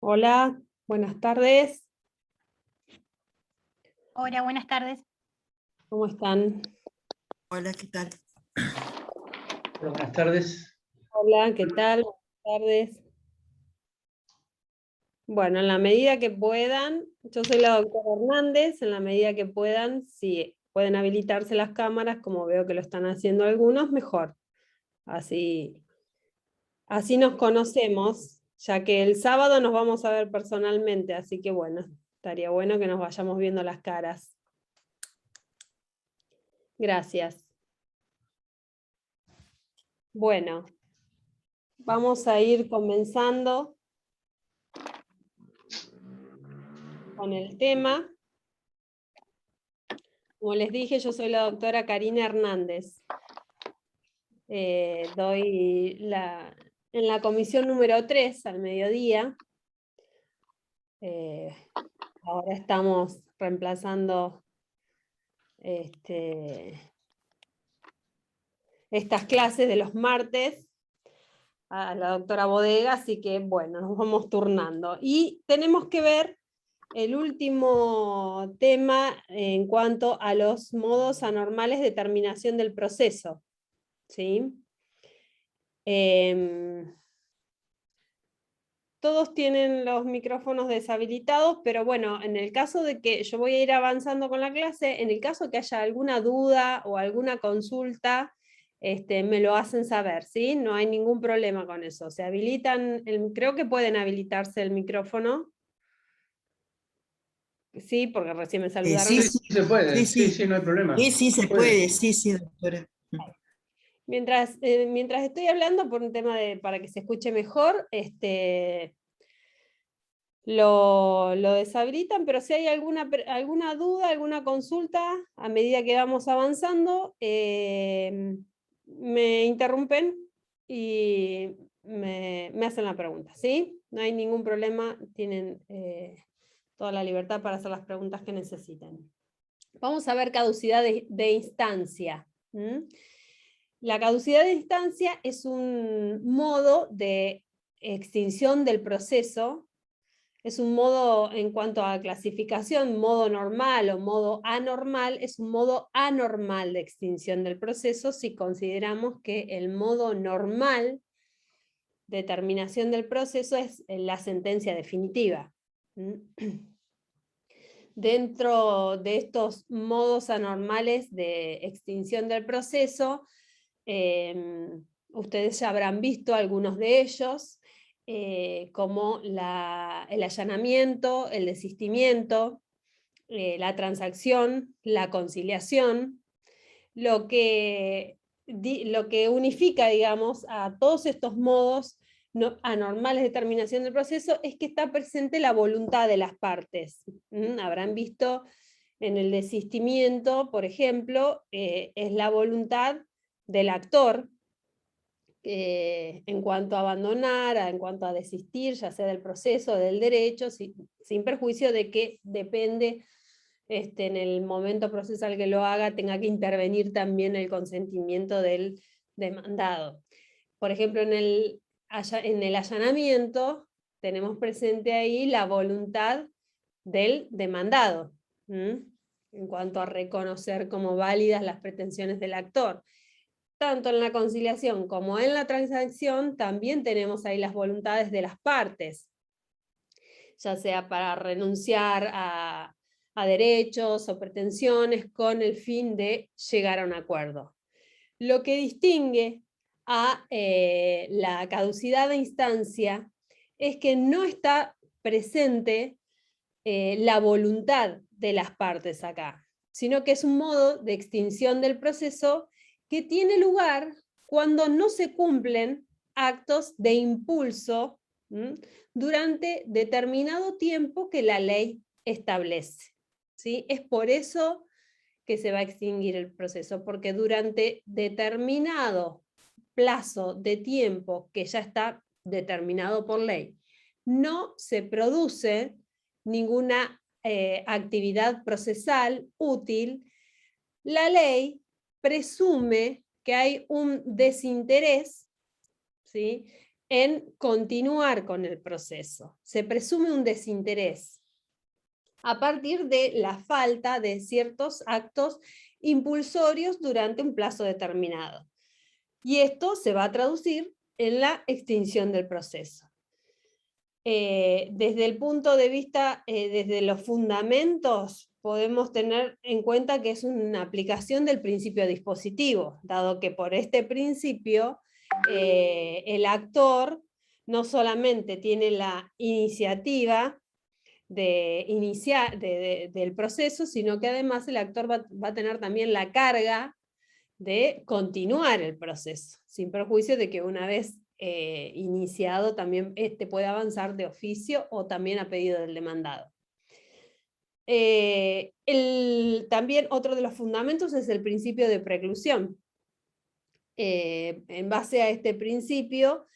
Hola, buenas tardes. Hola, buenas tardes. ¿Cómo están? Hola, ¿qué tal? Hola, buenas tardes. Hola, ¿qué tal? Buenas tardes. Bueno, en la medida que puedan, yo soy la doctora Hernández, en la medida que puedan, si pueden habilitarse las cámaras, como veo que lo están haciendo algunos, mejor. Así nos conocemos, ya que el sábado nos vamos a ver personalmente, así que bueno, estaría bueno que nos vayamos viendo las caras. Gracias. Bueno, vamos a ir comenzando con el tema. Como les dije, yo soy la doctora Karina Hernández. Doy en la comisión número 3 al mediodía. Ahora estamos reemplazando estas clases de los martes a la doctora Bodega, así que bueno, nos vamos turnando. Y tenemos que ver el último tema en cuanto a los modos anormales de terminación del proceso. ¿Sí? Todos tienen los micrófonos deshabilitados, pero bueno, en el caso de que yo voy a ir avanzando con la clase, en el caso que haya alguna duda o alguna consulta, me lo hacen saber, ¿sí? No hay ningún problema con eso. Se habilitan, creo que pueden habilitarse el micrófono. Sí, porque recién me saludaron. Sí, se puede, sí, no hay problema. Sí, se puede, sí, doctora. Mientras estoy hablando, por un tema para que se escuche mejor, lo deshabilitan, pero si hay alguna duda, alguna consulta, a medida que vamos avanzando, me interrumpen y me hacen la pregunta, ¿sí? No hay ningún problema, tienen toda la libertad para hacer las preguntas que necesiten. Vamos a ver caducidad de instancia. La caducidad de instancia es un modo de extinción del proceso. Es un modo, en cuanto a clasificación, modo normal o modo anormal, es un modo anormal de extinción del proceso si consideramos que el modo normal de terminación del proceso es la sentencia definitiva. Dentro de estos modos anormales de extinción del proceso, ustedes ya habrán visto algunos de ellos, como el allanamiento, el desistimiento, la transacción, la conciliación, lo que unifica, digamos, a todos estos modos anormales de terminación del proceso es que está presente la voluntad de las partes. Habrán visto en el desistimiento, por ejemplo, es la voluntad del actor, en cuanto a abandonar, en cuanto a desistir, ya sea del proceso, del derecho, sin perjuicio de que depende, en el momento procesal que lo haga, tenga que intervenir también el consentimiento del demandado. Por ejemplo, en el allanamiento tenemos presente ahí la voluntad del demandado, en cuanto a reconocer como válidas las pretensiones del actor. Tanto en la conciliación como en la transacción también tenemos ahí las voluntades de las partes, ya sea para renunciar a derechos o pretensiones con el fin de llegar a un acuerdo. Lo que distingue a la caducidad de instancia es que no está presente la voluntad de las partes acá, sino que es un modo de extinción del proceso que tiene lugar cuando no se cumplen actos de impulso durante determinado tiempo que la ley establece. ¿Sí? Es por eso que se va a extinguir el proceso, porque durante determinado plazo de tiempo que ya está determinado por ley, no se produce ninguna actividad procesal útil, la ley presume que hay un desinterés, ¿sí?, en continuar con el proceso. Se presume un desinterés a partir de la falta de ciertos actos impulsorios durante un plazo determinado. Y esto se va a traducir en la extinción del proceso. Desde el punto de vista, desde los fundamentos, podemos tener en cuenta que es una aplicación del principio dispositivo, dado que por este principio el actor no solamente tiene la iniciativa del proceso, sino que además el actor va a tener también la carga de continuar el proceso, sin perjuicio de que una vez iniciado también este puede avanzar de oficio o también a pedido del demandado. También otro de los fundamentos es el principio de preclusión. En base a este principio,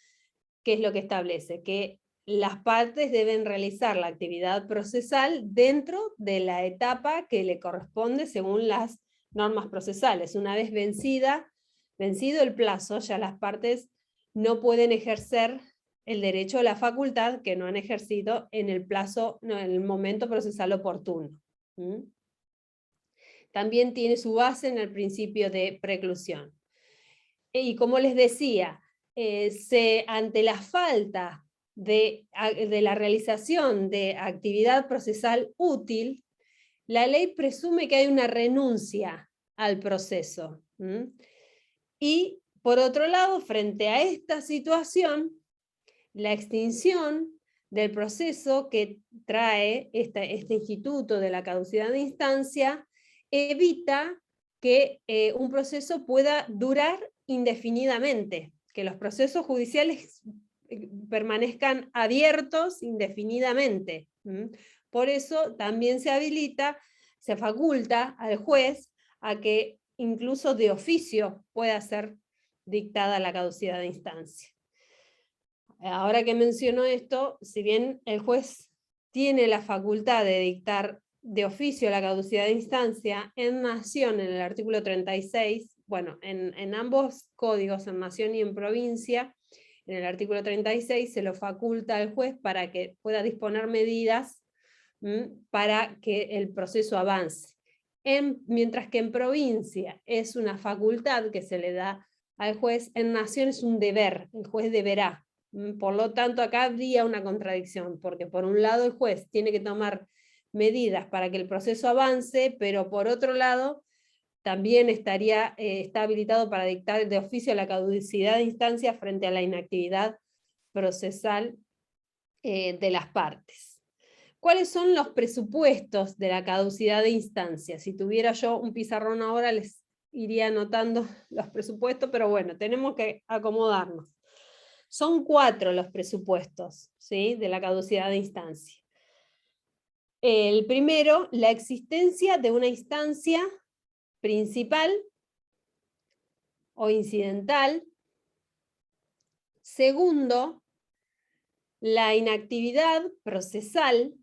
¿qué es lo que establece? Que las partes deben realizar la actividad procesal dentro de la etapa que le corresponde según las normas procesales. Una vez vencido el plazo, ya las partes no pueden ejercer el derecho o la facultad que no han ejercido en el plazo, no, en el momento procesal oportuno. También tiene su base en el principio de preclusión. Y como les decía, ante la falta de la realización de actividad procesal útil, la ley presume que hay una renuncia al proceso. Y por otro lado, frente a esta situación, la extinción del proceso que trae este instituto de la caducidad de instancia evita que un proceso pueda durar indefinidamente, que los procesos judiciales permanezcan abiertos indefinidamente. Por eso también se faculta al juez a que incluso de oficio pueda ser dictada la caducidad de instancia. Ahora que menciono esto, si bien el juez tiene la facultad de dictar de oficio la caducidad de instancia, en Nación, en el artículo 36, bueno, en ambos códigos, en Nación y en provincia, en el artículo 36 se lo faculta al juez para que pueda disponer medidas para que el proceso avance. Mientras que en provincia es una facultad que se le da al juez, en Nación es un deber, el juez deberá. Por lo tanto, acá habría una contradicción, porque por un lado el juez tiene que tomar medidas para que el proceso avance, pero por otro lado también está habilitado para dictar de oficio la caducidad de instancia frente a la inactividad procesal de las partes. ¿Cuáles son los presupuestos de la caducidad de instancia? Si tuviera yo un pizarrón ahora les iría anotando los presupuestos, pero bueno, tenemos que acomodarnos. Son 4 los presupuestos, ¿sí?, de la caducidad de instancia. El primero, la existencia de una instancia principal o incidental. Segundo, la inactividad procesal.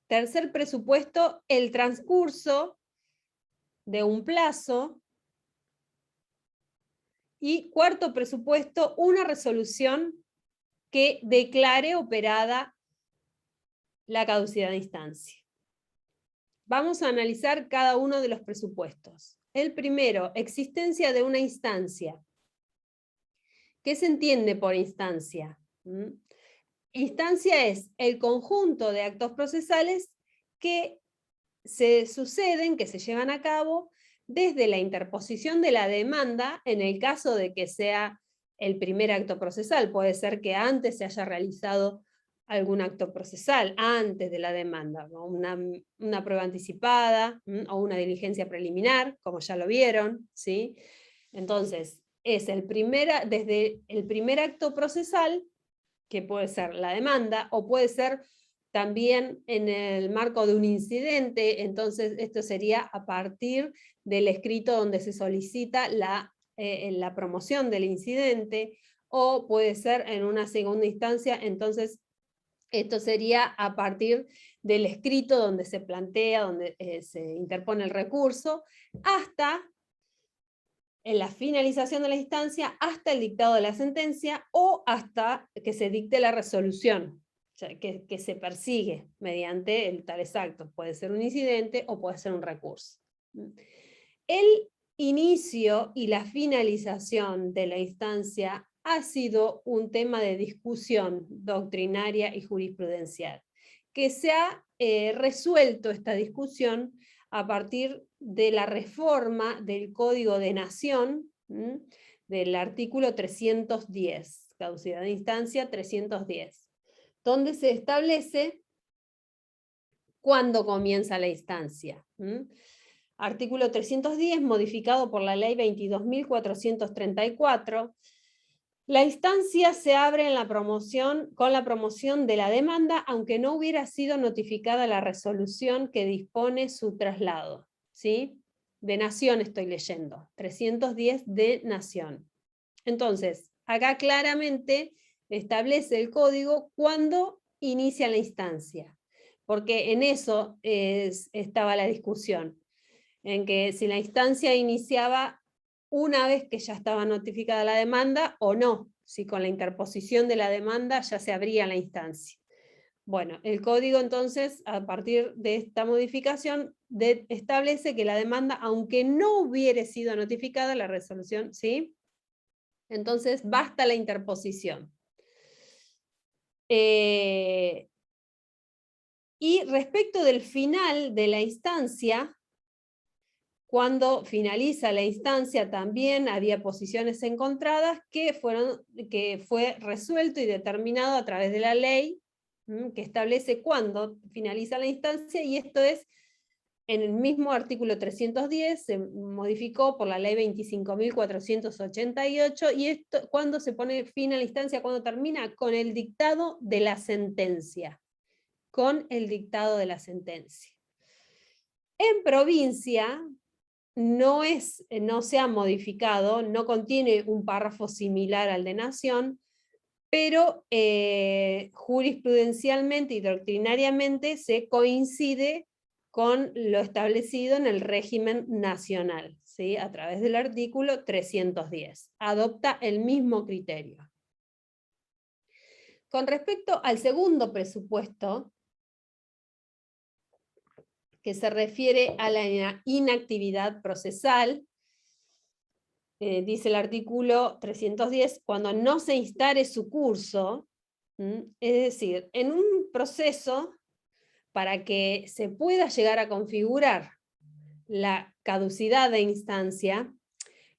Tercer presupuesto, el transcurso de un plazo. Y cuarto presupuesto, una resolución que declare operada la caducidad de instancia. Vamos a analizar cada uno de los presupuestos. El primero, existencia de una instancia. ¿Qué se entiende por instancia? Instancia es el conjunto de actos procesales que se suceden, que se llevan a cabo desde la interposición de la demanda, en el caso de que sea el primer acto procesal. Puede ser que antes se haya realizado algún acto procesal, antes de la demanda, ¿no? Una prueba anticipada o una diligencia preliminar, como ya lo vieron, ¿sí? Entonces, es desde el primer acto procesal, que puede ser la demanda, o puede ser también en el marco de un incidente. Entonces esto sería a partir del escrito donde se solicita la promoción del incidente, o puede ser en una segunda instancia. Entonces esto sería a partir del escrito donde se plantea, donde se interpone el recurso, hasta en la finalización de la instancia hasta el dictado de la sentencia o hasta que se dicte la resolución, o sea, que se persigue mediante tales actos. Puede ser un incidente o puede ser un recurso. El inicio y la finalización de la instancia ha sido un tema de discusión doctrinaria y jurisprudencial, que se ha resuelto esta discusión a partir de la reforma del Código de Nación, del artículo 310, caducidad de instancia 310, donde se establece cuándo comienza la instancia. Artículo 310, modificado por la ley 22.434, la instancia se abre en con la promoción de la demanda, aunque no hubiera sido notificada la resolución que dispone su traslado. ¿Sí? De Nación estoy leyendo, 310 de Nación. Entonces, acá claramente establece el código cuándo inicia la instancia, porque en eso estaba la discusión, en que si la instancia iniciaba una vez que ya estaba notificada la demanda o no, si con la interposición de la demanda ya se abría la instancia. Bueno, el código entonces, a partir de esta modificación, establece que la demanda, aunque no hubiere sido notificada la resolución, ¿sí? Entonces basta la interposición. Y respecto del final de la instancia, cuando finaliza la instancia también había posiciones encontradas que fue resuelto y determinado a través de la ley que establece cuándo finaliza la instancia, y esto es en el mismo artículo 310, se modificó por la ley 25.488, y esto, ¿cuándo se pone fin a la instancia? ¿Cuándo termina? Con el dictado de la sentencia. Con el dictado de la sentencia. En provincia no se ha modificado, no contiene un párrafo similar al de Nación, pero jurisprudencialmente y doctrinariamente se coincide con lo establecido en el régimen nacional, ¿sí? A través del artículo 310. Adopta el mismo criterio. Con respecto al segundo presupuesto, que se refiere a la inactividad procesal, dice el artículo 310, cuando no se instare su curso, es decir, en un proceso, para que se pueda llegar a configurar la caducidad de instancia,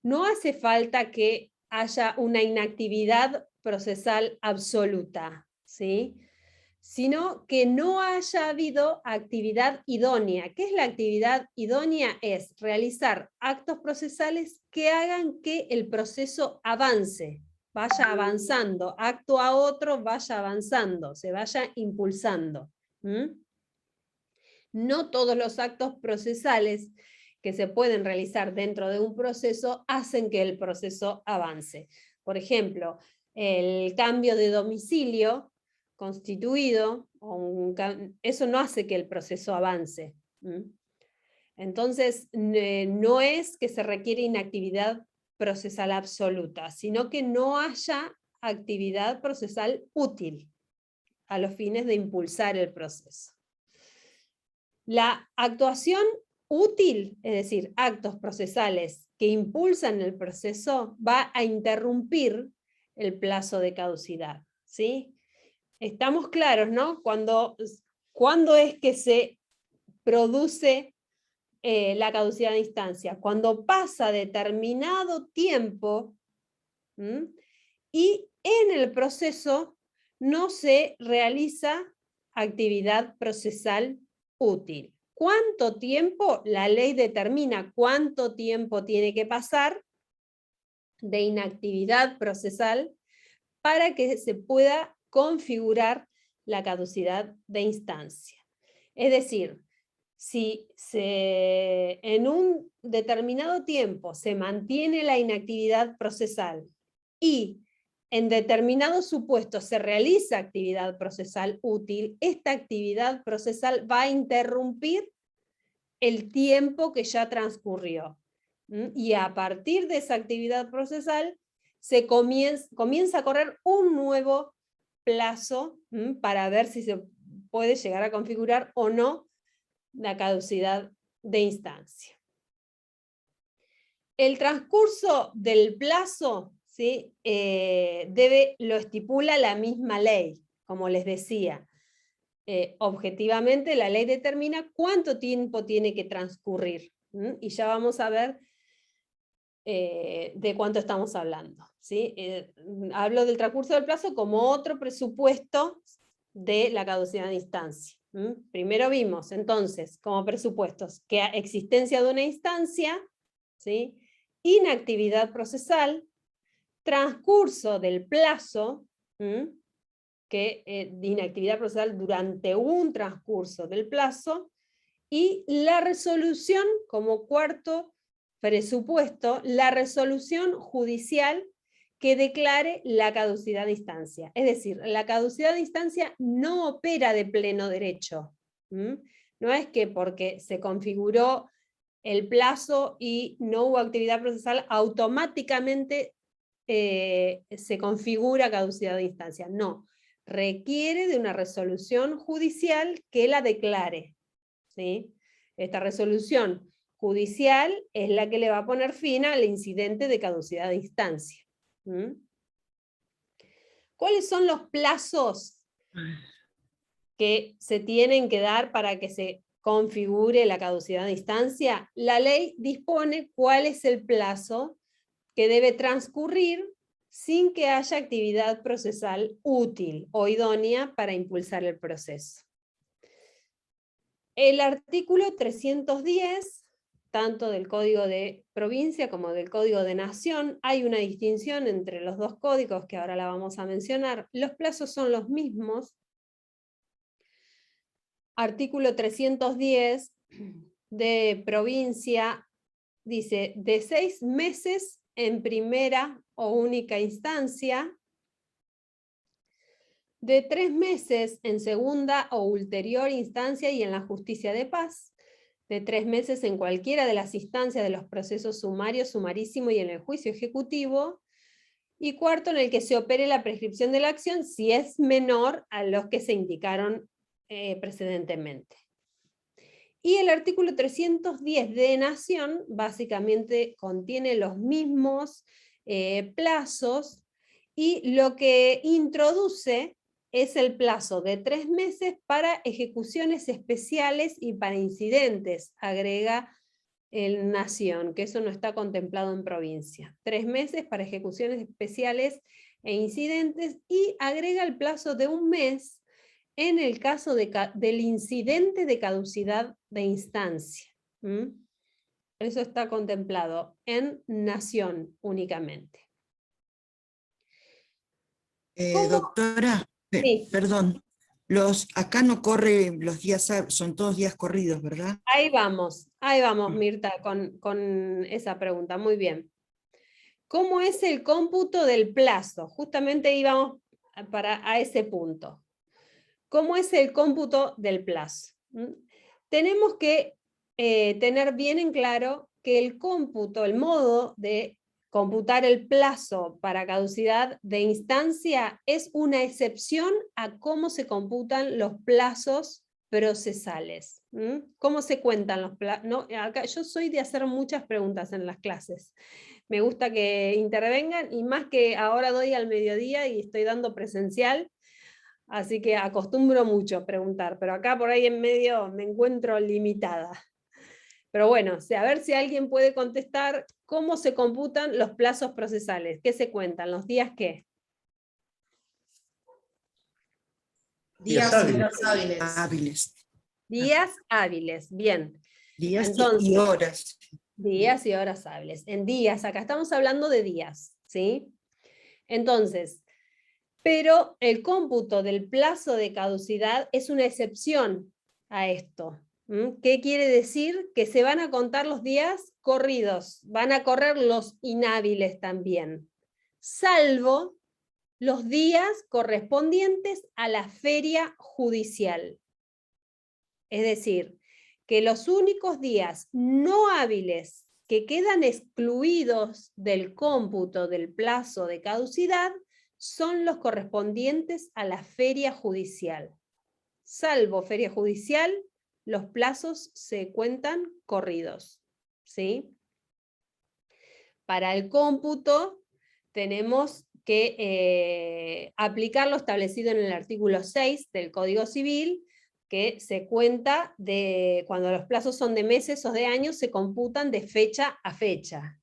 no hace falta que haya una inactividad procesal absoluta, ¿sí? Sino que no haya habido actividad idónea. ¿Qué es la actividad idónea? Es realizar actos procesales que hagan que el proceso avance, vaya avanzando, acto a otro vaya avanzando, se vaya impulsando. No todos los actos procesales que se pueden realizar dentro de un proceso hacen que el proceso avance. Por ejemplo, el cambio de domicilio constituido, eso no hace que el proceso avance. Entonces, no es que se requiere inactividad procesal absoluta, sino que no haya actividad procesal útil a los fines de impulsar el proceso. La actuación útil, es decir, actos procesales que impulsan el proceso, va a interrumpir el plazo de caducidad, ¿sí? Estamos claros, ¿no? ¿Cuándo es que se produce la caducidad de instancia? Cuando pasa determinado tiempo y en el proceso no se realiza actividad procesal útil. ¿Cuánto tiempo? La ley determina cuánto tiempo tiene que pasar de inactividad procesal para que se pueda configurar la caducidad de instancia. Es decir, si en un determinado tiempo se mantiene la inactividad procesal y en determinados supuestos se realiza actividad procesal útil, esta actividad procesal va a interrumpir el tiempo que ya transcurrió. Y a partir de esa actividad procesal se comienza a correr un nuevo plazo para ver si se puede llegar a configurar o no la caducidad de instancia. El transcurso del plazo, ¿sí? Lo estipula la misma ley, como les decía. Objetivamente la ley determina cuánto tiempo tiene que transcurrir, y ya vamos a ver de cuánto estamos hablando, ¿sí? Hablo del transcurso del plazo como otro presupuesto de la caducidad de instancia. Primero vimos, entonces, como presupuestos, que existencia de una instancia, ¿sí? Inactividad procesal, transcurso del plazo, de inactividad procesal durante un transcurso del plazo, y la resolución como cuarto presupuesto, la resolución judicial que declare la caducidad de instancia. Es decir, la caducidad de instancia no opera de pleno derecho. No es que porque se configuró el plazo y no hubo actividad procesal, automáticamente se configura caducidad de instancia. No, requiere de una resolución judicial que la declare, ¿sí? Esta resolución judicial es la que le va a poner fin al incidente de caducidad de instancia. ¿Cuáles son los plazos que se tienen que dar para que se configure la caducidad de instancia? La ley dispone cuál es el plazo que debe transcurrir sin que haya actividad procesal útil o idónea para impulsar el proceso. El artículo 310, tanto del Código de Provincia como del Código de Nación, hay una distinción entre los dos códigos que ahora la vamos a mencionar. Los plazos son los mismos. Artículo 310 de Provincia dice de 6 meses en primera o única instancia, de 3 meses en segunda o ulterior instancia y en la justicia de paz, de 3 meses en cualquiera de las instancias de los procesos sumario, sumarísimo y en el juicio ejecutivo, y cuarto, en el que se opere la prescripción de la acción si es menor a los que se indicaron precedentemente. Y el artículo 310 de Nación básicamente contiene los mismos plazos, y lo que introduce es el plazo de 3 meses para ejecuciones especiales y para incidentes, agrega el Nación, que eso no está contemplado en Provincia. 3 meses para ejecuciones especiales e incidentes, y agrega el plazo de 1 mes en el caso del incidente de caducidad de instancia. Eso está contemplado en Nación únicamente. Doctora, Sí. perdón, acá no corre los días, son todos días corridos, ¿verdad? Ahí vamos, Mirta, con esa pregunta. Muy bien. ¿Cómo es el cómputo del plazo? Justamente íbamos a ese punto. ¿Cómo es el cómputo del plazo? Tenemos que tener bien en claro que el cómputo, el modo de computar el plazo para caducidad de instancia es una excepción a cómo se computan los plazos procesales. ¿Cómo se cuentan los plazos? No, acá yo soy de hacer muchas preguntas en las clases. Me gusta que intervengan, y más que ahora doy al mediodía y estoy dando presencial, así que acostumbro mucho a preguntar, pero acá por ahí en medio me encuentro limitada. Pero bueno, a ver si alguien puede contestar cómo se computan los plazos procesales. ¿Qué se cuentan? ¿Los días qué? Días Hábiles. Días hábiles, bien. Días Entonces, y horas. Días y horas hábiles. En días, acá estamos hablando de días, ¿sí? Entonces, pero el cómputo del plazo de caducidad es una excepción a esto. ¿Qué quiere decir? Que se van a contar los días corridos, van a correr los inhábiles también, salvo los días correspondientes a la feria judicial. Es decir, que los únicos días no hábiles que quedan excluidos del cómputo del plazo de caducidad son los correspondientes a la feria judicial. Salvo feria judicial, los plazos se cuentan corridos, ¿sí? Para el cómputo tenemos que aplicar lo establecido en el artículo 6 del Código Civil, que se cuenta de cuando los plazos son de meses o de años, se computan de fecha a fecha.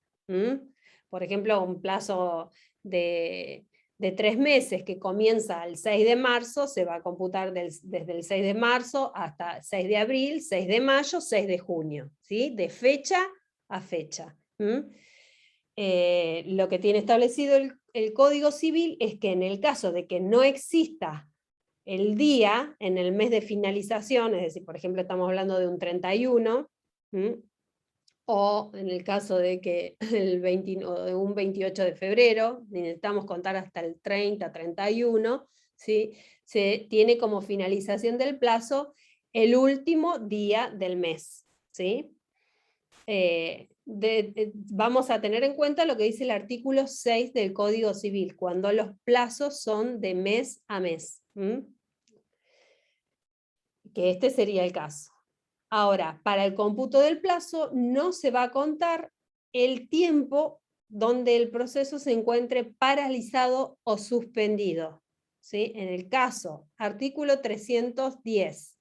Por ejemplo, un plazo de 3 meses que comienza el 6 de marzo, se va a computar desde el 6 de marzo hasta 6 de abril, 6 de mayo, 6 de junio, ¿sí? De fecha a fecha. Lo que tiene establecido el Código Civil es que en el caso de que no exista el día en el mes de finalización, es decir, por ejemplo, estamos hablando de un 31, o en el caso de que o de un 28 de febrero, necesitamos contar hasta el 30, 31, ¿sí? Se tiene como finalización del plazo el último día del mes, ¿sí? Vamos a tener en cuenta lo que dice el artículo 6 del Código Civil, cuando los plazos son de mes a mes. Que este sería el caso. Ahora, para el cómputo del plazo no se va a contar el tiempo donde el proceso se encuentre paralizado o suspendido, ¿sí? En el caso, artículo 310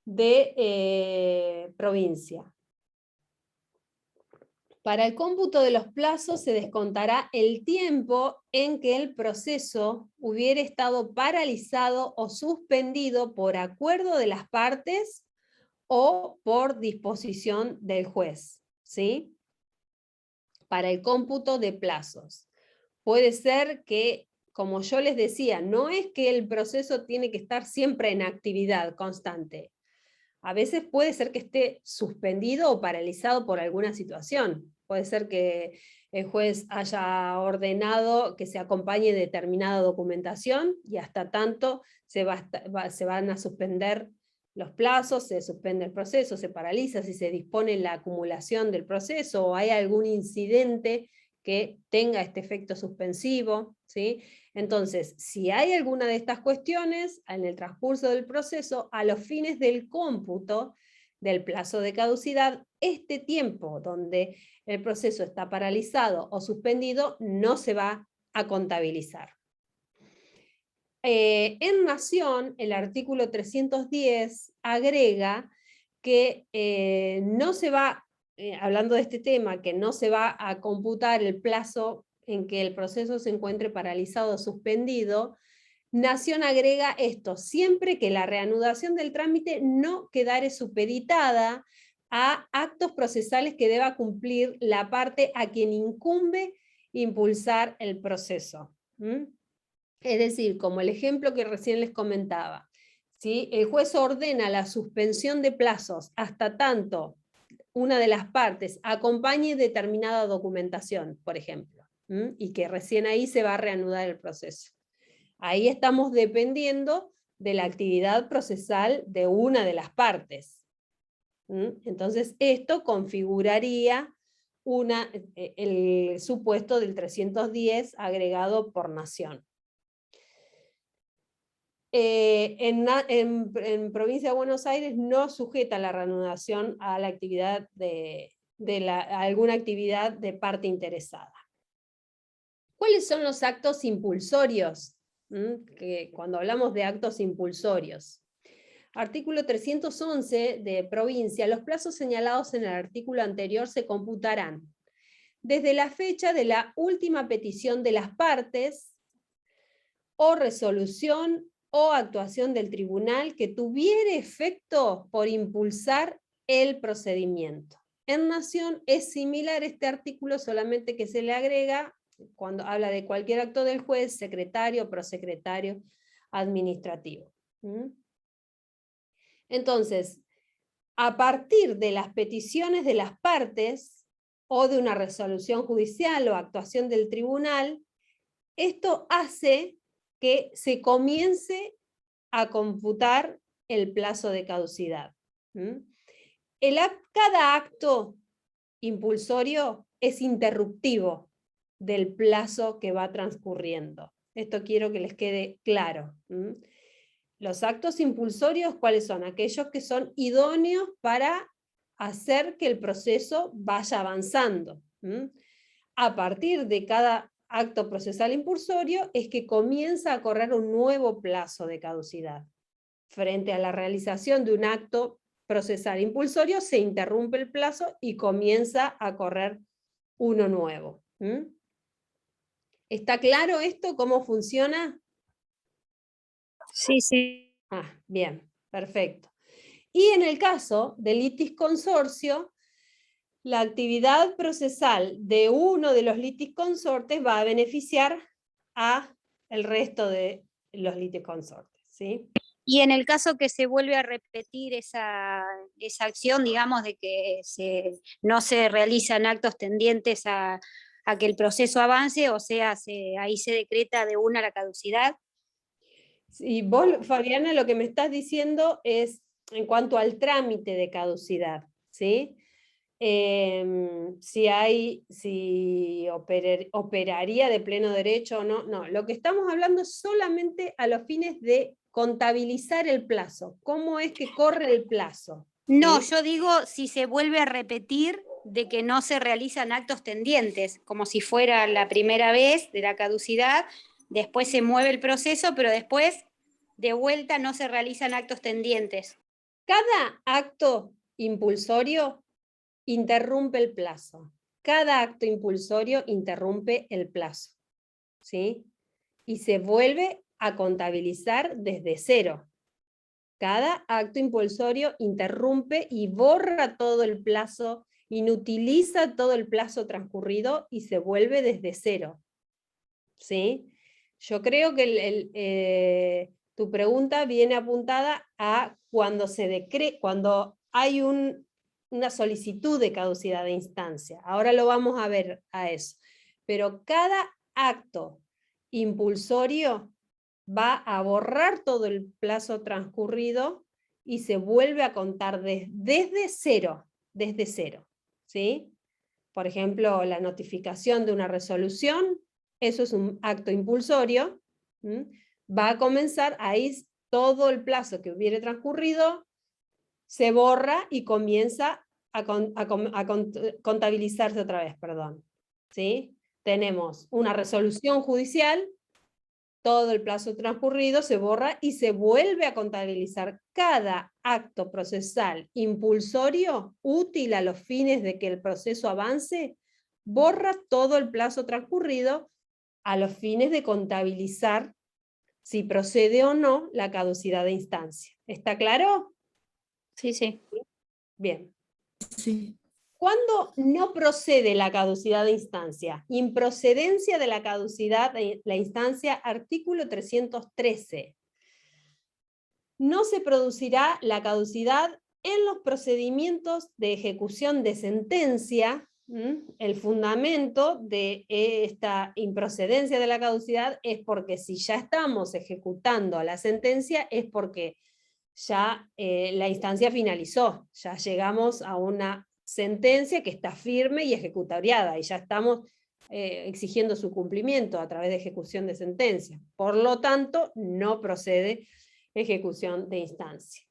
de provincia. Para el cómputo de los plazos se descontará el tiempo en que el proceso hubiera estado paralizado o suspendido por acuerdo de las partes o por disposición del juez, ¿sí? Para el cómputo de plazos. Puede ser que, como yo les decía, no es que el proceso tiene que estar siempre en actividad constante. A veces puede ser que esté suspendido o paralizado por alguna situación. Puede ser que el juez haya ordenado que se acompañe determinada documentación y hasta tanto se van a suspender los plazos, se suspende el proceso, se paraliza si se dispone la acumulación del proceso o hay algún incidente que tenga este efecto suspensivo, ¿sí? Entonces, si hay alguna de estas cuestiones en el transcurso del proceso, a los fines del cómputo del plazo de caducidad, este tiempo donde el proceso está paralizado o suspendido no se va a contabilizar. En Nación, el artículo 310 agrega que no se va, hablando de este tema, que no se va a computar el plazo en que el proceso se encuentre paralizado o suspendido. Nación agrega esto: siempre que la reanudación del trámite no quedare supeditada a actos procesales que deba cumplir la parte a quien incumbe impulsar el proceso. Es decir, como el ejemplo que recién les comentaba, ¿sí? El juez ordena la suspensión de plazos hasta tanto una de las partes acompañe determinada documentación, por ejemplo, y que recién ahí se va a reanudar el proceso. Ahí estamos dependiendo de la actividad procesal de una de las partes. Entonces esto configuraría el supuesto del 310 agregado por Nación. En Provincia de Buenos Aires no sujeta la reanudación a la actividad a alguna actividad de parte interesada. ¿Cuáles son los actos impulsorios? Que cuando hablamos de actos impulsorios. Artículo 311 de Provincia, los plazos señalados en el artículo anterior se computarán desde la fecha de la última petición de las partes o resolución o actuación del tribunal que tuviere efecto por impulsar el procedimiento. En Nación es similar este artículo, solamente que se le agrega, cuando habla de cualquier acto del juez, secretario o prosecretario administrativo. Entonces, a partir de las peticiones de las partes o de una resolución judicial o actuación del tribunal, esto hace que se comience a computar el plazo de caducidad. Cada acto impulsorio es interruptivo del plazo que va transcurriendo. Esto quiero que les quede claro. Los actos impulsorios, ¿cuáles son? Aquellos que son idóneos para hacer que el proceso vaya avanzando. A partir de cada acto procesal impulsorio es que comienza a correr un nuevo plazo de caducidad. Frente a la realización de un acto procesal impulsorio, se interrumpe el plazo y comienza a correr uno nuevo. ¿Está claro esto? ¿Cómo funciona? Sí, sí. Ah, bien, perfecto. Y en el caso del litis consorcio, la actividad procesal de uno de los litis consortes va a beneficiar a el resto de los litis consortes, ¿sí? Y en el caso que se vuelve a repetir esa acción, digamos, de que no se realizan actos tendientes a que el proceso avance, o sea, ahí se decreta de una la caducidad. Y vos, Fabiana, lo que me estás diciendo es en cuanto al trámite de caducidad, ¿sí? Si operaría de pleno derecho o no. No, lo que estamos hablando es solamente a los fines de contabilizar el plazo. ¿Cómo es que corre el plazo? No, ¿sí? yo digo si se vuelve a repetir de que no se realizan actos tendientes, como si fuera la primera vez de la caducidad, después se mueve el proceso, pero después de vuelta no se realizan actos tendientes. Cada acto impulsorio interrumpe el plazo. Cada acto impulsorio interrumpe el plazo, ¿sí? Y se vuelve a contabilizar desde cero. Cada acto impulsorio interrumpe y borra todo el plazo, inutiliza todo el plazo transcurrido y se vuelve desde cero, ¿sí? Yo creo que tu pregunta viene apuntada a cuando cuando hay una solicitud de caducidad de instancia. Ahora lo vamos a ver a eso. Pero cada acto impulsorio va a borrar todo el plazo transcurrido y se vuelve a contar desde cero, ¿sí? Por ejemplo, la notificación de una resolución, eso es un acto impulsorio, va a comenzar, ahí todo el plazo que hubiere transcurrido se borra y comienza a contabilizarse otra vez, perdón. ¿Sí? Tenemos una resolución judicial, todo el plazo transcurrido se borra y se vuelve a contabilizar cada acto procesal impulsorio útil a los fines de que el proceso avance, borra todo el plazo transcurrido a los fines de contabilizar si procede o no la caducidad de instancia. ¿Está claro? Sí, sí. Bien. Sí. ¿Cuándo no procede la caducidad de instancia? Improcedencia de la caducidad de la instancia, artículo 313. No se producirá la caducidad en los procedimientos de ejecución de sentencia. El fundamento de esta improcedencia de la caducidad es porque si ya estamos ejecutando la sentencia es porque ya la instancia finalizó, ya llegamos a una sentencia que está firme y ejecutoriada, y ya estamos exigiendo su cumplimiento a través de ejecución de sentencia. Por lo tanto, no procede ejecución de instancia.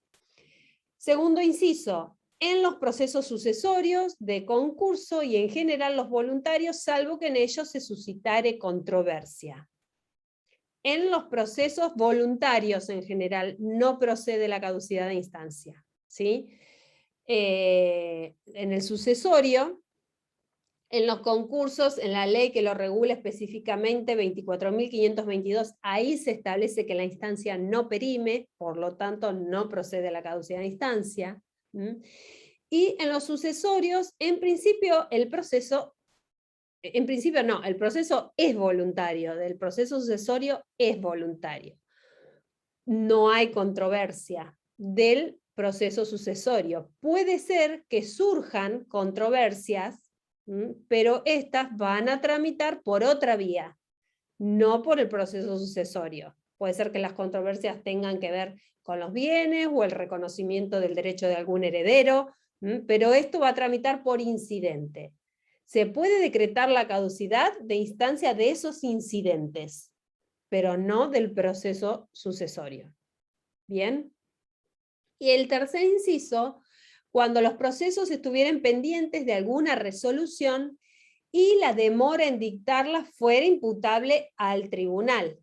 Segundo inciso, en los procesos sucesorios de concurso y en general los voluntarios, salvo que en ellos se suscitare controversia. En los procesos voluntarios en general no procede la caducidad de instancia, ¿sí? En el sucesorio, en los concursos, en la ley que lo regula específicamente, 24.522, ahí se establece que la instancia no perime, por lo tanto no procede la caducidad de instancia. Y en los sucesorios, en principio el proceso es voluntario, del proceso sucesorio es voluntario. No hay controversia del proceso sucesorio. Puede ser que surjan controversias, pero estas van a tramitar por otra vía, no por el proceso sucesorio. Puede ser que las controversias tengan que ver con los bienes o el reconocimiento del derecho de algún heredero, Pero esto va a tramitar por incidente. Se puede decretar la caducidad de instancia de esos incidentes, pero no del proceso sucesorio. ¿Bien? Y el tercer inciso, cuando los procesos estuvieran pendientes de alguna resolución y la demora en dictarla fuera imputable al tribunal.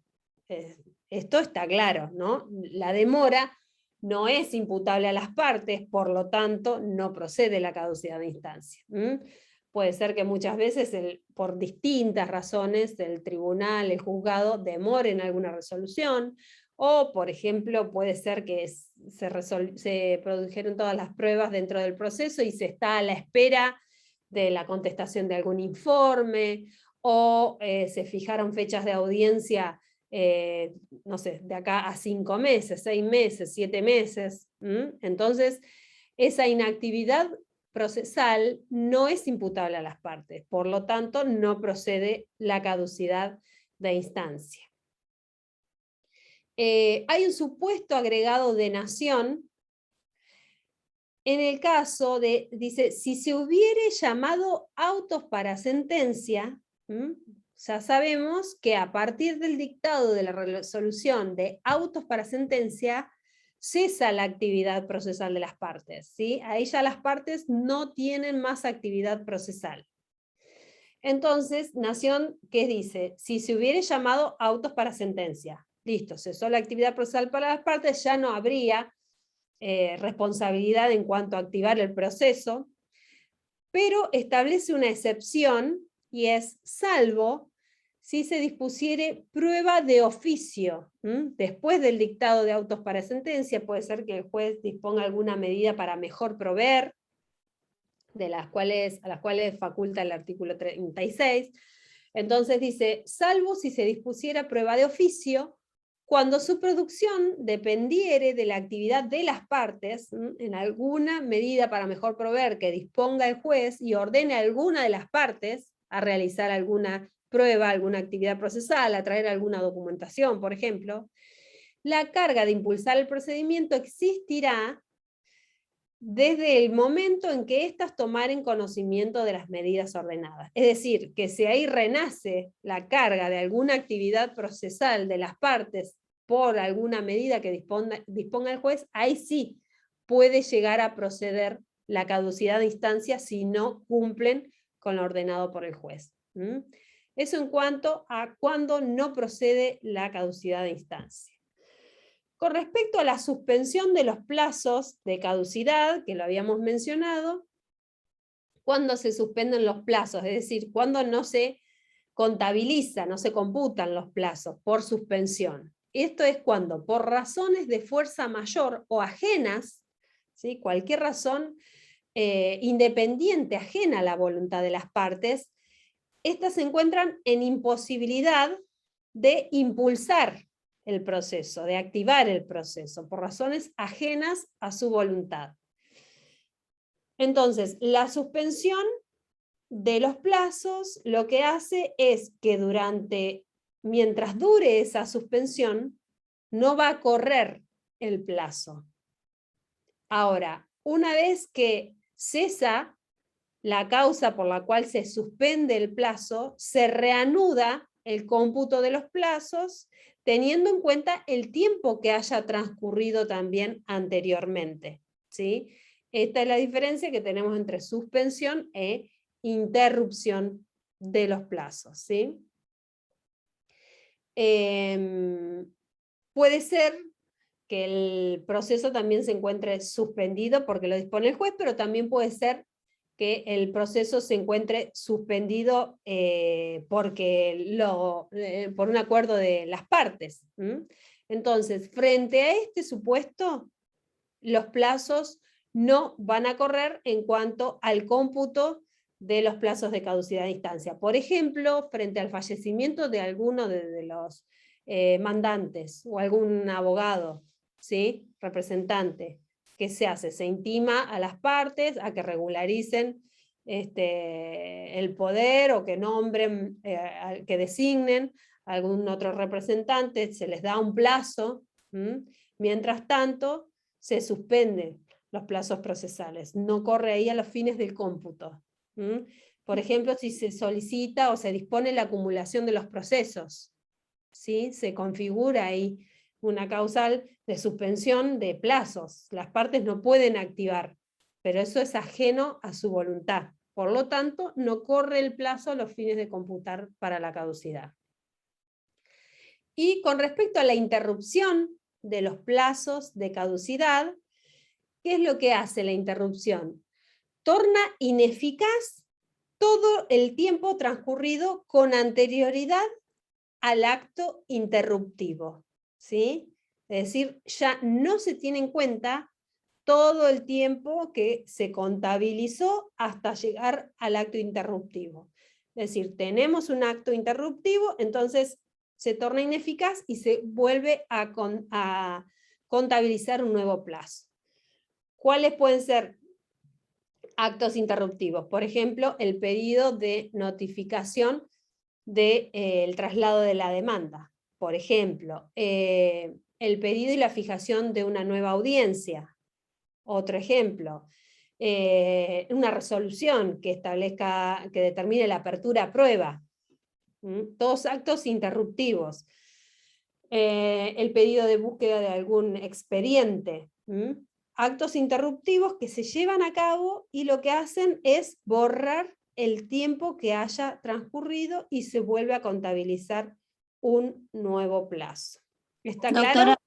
Esto está claro, ¿no? La demora no es imputable a las partes, por lo tanto, no procede la caducidad de instancia. Puede ser que muchas veces, por distintas razones, el tribunal, el juzgado, demoren alguna resolución, o, por ejemplo, puede ser que se produjeron todas las pruebas dentro del proceso y se está a la espera de la contestación de algún informe, o se fijaron fechas de audiencia, no sé, de acá a 5 meses, 6 meses, 7 meses. Entonces, esa inactividad procesal no es imputable a las partes, por lo tanto, no procede la caducidad de instancia. Hay un supuesto agregado de nación en el caso de, dice, si se hubiere llamado autos para sentencia, ya sabemos que a partir del dictado de la resolución de autos para sentencia, cesa la actividad procesal de las partes, ¿sí? Ahí ya las partes no tienen más actividad procesal. Entonces, nación, ¿qué dice? Si se hubiere llamado autos para sentencia, listo, cesó la actividad procesal para las partes, ya no habría responsabilidad en cuanto a activar el proceso, pero establece una excepción, y es salvo si se dispusiere prueba de oficio. Después del dictado de autos para sentencia, puede ser que el juez disponga alguna medida para mejor proveer, a las cuales faculta el artículo 36. Entonces dice, salvo si se dispusiera prueba de oficio, cuando su producción dependiere de la actividad de las partes, en alguna medida para mejor proveer que disponga el juez y ordene a alguna de las partes a realizar alguna prueba, alguna actividad procesal, a traer alguna documentación, por ejemplo, la carga de impulsar el procedimiento existirá desde el momento en que éstas tomaren conocimiento de las medidas ordenadas. Es decir, que si ahí renace la carga de alguna actividad procesal de las partes por alguna medida que disponga el juez, ahí sí puede llegar a proceder la caducidad de instancia si no cumplen con lo ordenado por el juez. Eso en cuanto a cuando no procede la caducidad de instancia. Con respecto a la suspensión de los plazos de caducidad, que lo habíamos mencionado, cuando se suspenden los plazos, es decir, cuando no se contabiliza, no se computan los plazos por suspensión. Esto es cuando, por razones de fuerza mayor o ajenas, ¿sí? Cualquier razón independiente, ajena a la voluntad de las partes, estas se encuentran en imposibilidad de impulsar el proceso, de activar el proceso, por razones ajenas a su voluntad. Entonces, la suspensión de los plazos lo que hace es que mientras dure esa suspensión, no va a correr el plazo. Ahora, una vez que cesa la causa por la cual se suspende el plazo, se reanuda el cómputo de los plazos, teniendo en cuenta el tiempo que haya transcurrido también anteriormente, ¿sí? Esta es la diferencia que tenemos entre suspensión e interrupción de los plazos, ¿sí? Puede ser que el proceso también se encuentre suspendido porque lo dispone el juez, pero también puede ser que el proceso se encuentre suspendido por un acuerdo de las partes. Entonces, frente a este supuesto, los plazos no van a correr en cuanto al cómputo de los plazos de caducidad de instancia. Por ejemplo, frente al fallecimiento de alguno de los mandantes o algún abogado, ¿sí? Representante. ¿Qué se hace? Se intima a las partes a que regularicen el poder o que nombren, que designen algún otro representante, se les da un plazo. Mientras tanto, se suspenden los plazos procesales, no corre ahí a los fines del cómputo. Por ejemplo, si se solicita o se dispone la acumulación de los procesos, ¿sí? Se configura ahí una causal de suspensión de plazos. Las partes no pueden activar, pero eso es ajeno a su voluntad. Por lo tanto, no corre el plazo a los fines de computar para la caducidad. Y con respecto a la interrupción de los plazos de caducidad, ¿qué es lo que hace la interrupción? Torna ineficaz todo el tiempo transcurrido con anterioridad al acto interruptivo, ¿sí? Es decir, ya no se tiene en cuenta todo el tiempo que se contabilizó hasta llegar al acto interruptivo. Es decir, tenemos un acto interruptivo, entonces se torna ineficaz y se vuelve a contabilizar un nuevo plazo. ¿Cuáles pueden ser actos interruptivos? Por ejemplo, el pedido de notificación del traslado de la demanda. Por ejemplo, el pedido y la fijación de una nueva audiencia. Otro ejemplo, una resolución que establezca, que determine la apertura a prueba. Todos actos interruptivos. El pedido de búsqueda de algún expediente. Actos interruptivos que se llevan a cabo y lo que hacen es borrar el tiempo que haya transcurrido y se vuelve a contabilizar un nuevo plazo. ¿Está claro? Doctora,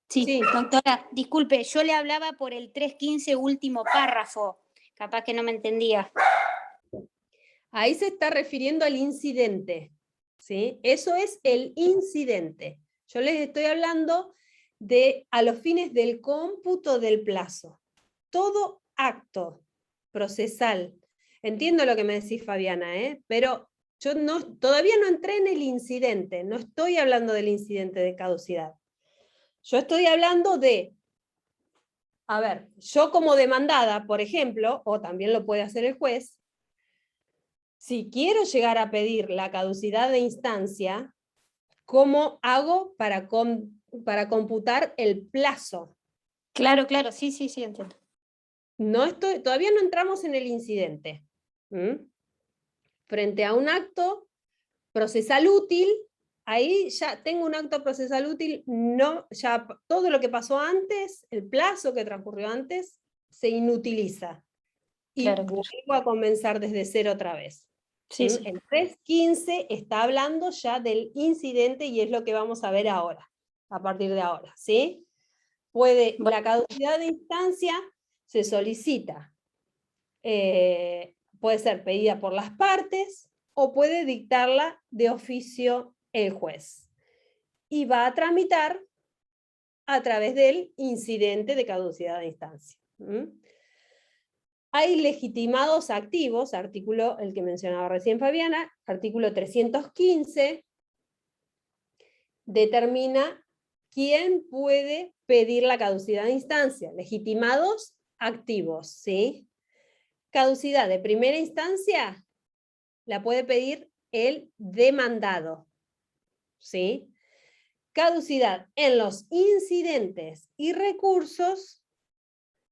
sí, Sí. doctora, disculpe, yo le hablaba por el 315 último párrafo, capaz que no me entendía. Ahí se está refiriendo al incidente, ¿sí? Eso es el incidente. Yo les estoy hablando de a los fines del cómputo del plazo. Todo acto procesal. Entiendo lo que me decís, Fabiana, pero yo todavía no entré en el incidente, no estoy hablando del incidente de caducidad. Yo estoy hablando de, a ver, yo como demandada, por ejemplo, o también lo puede hacer el juez, si quiero llegar a pedir la caducidad de instancia, ¿cómo hago para computar el plazo? Claro, claro, sí, entiendo. Todavía no entramos en el incidente. Frente a un acto procesal útil, ahí ya tengo un acto procesal útil, ya todo lo que pasó antes, el plazo que transcurrió antes, se inutiliza. Y Claro, vuelvo a comenzar desde cero otra vez. Sí, sí. El 315 está hablando ya del incidente y es lo que vamos a ver ahora, a partir de ahora, ¿sí? La caducidad de instancia se solicita, puede ser pedida por las partes o puede dictarla de oficio el juez. Y va a tramitar a través del incidente de caducidad de instancia. Hay legitimados activos, artículo, el que mencionaba recién Fabiana, artículo 315, determina quién puede pedir la caducidad de instancia. Legitimados activos, ¿sí? Caducidad de primera instancia la puede pedir el demandado, ¿sí? Caducidad en los incidentes y recursos,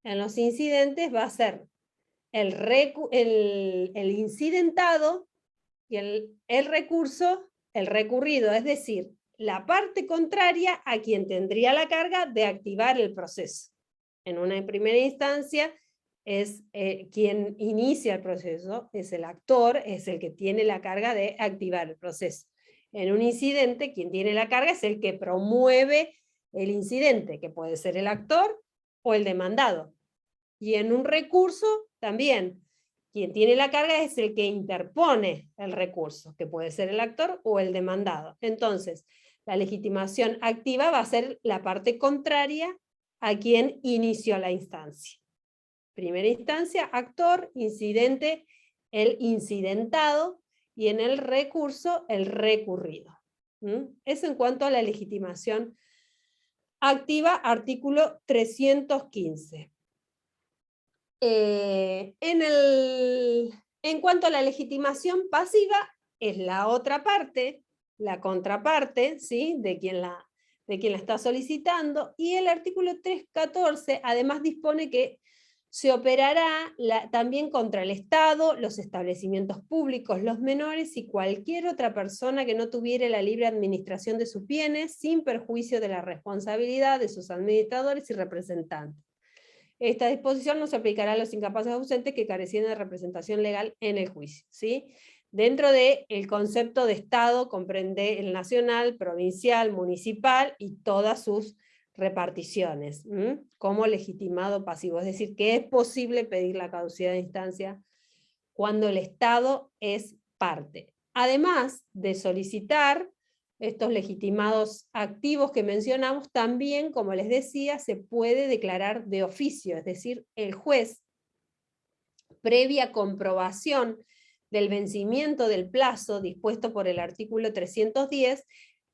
en los incidentes va a ser el incidentado y el recurso, el recurrido, es decir, la parte contraria a quien tendría la carga de activar el proceso. En una primera instancia es quien inicia el proceso, es el actor, es el que tiene la carga de activar el proceso. En un incidente, quien tiene la carga es el que promueve el incidente, que puede ser el actor o el demandado. Y en un recurso también, quien tiene la carga es el que interpone el recurso, que puede ser el actor o el demandado. Entonces, la legitimación activa va a ser la parte contraria a quien inició la instancia. Primera instancia, actor, incidente, el incidentado, y en el recurso, el recurrido. Eso en cuanto a la legitimación activa, artículo 315. En cuanto a la legitimación pasiva, es la otra parte, la contraparte, ¿sí? de quien la está solicitando, y el artículo 314 además dispone que se operará también contra el Estado, los establecimientos públicos, los menores y cualquier otra persona que no tuviera la libre administración de sus bienes, sin perjuicio de la responsabilidad de sus administradores y representantes. Esta disposición no se aplicará a los incapaces ausentes que carecieran de representación legal en el juicio, ¿sí? Dentro del concepto de Estado comprende el nacional, provincial, municipal y todas sus reparticiones, como legitimado pasivo. Es decir, que es posible pedir la caducidad de instancia cuando el Estado es parte. Además de solicitar estos legitimados activos que mencionamos, también, como les decía, se puede declarar de oficio, es decir, el juez, previa comprobación del vencimiento del plazo dispuesto por el artículo 310,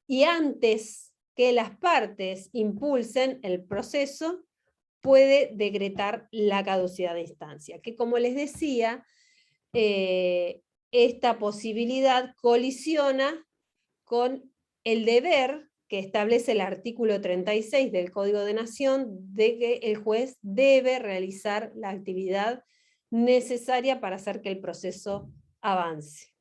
y antes que las partes impulsen el proceso, puede decretar la caducidad de instancia, que como les decía, esta posibilidad colisiona con el deber que establece el artículo 36 del Código de Nación de que el juez debe realizar la actividad necesaria para hacer que el proceso avance.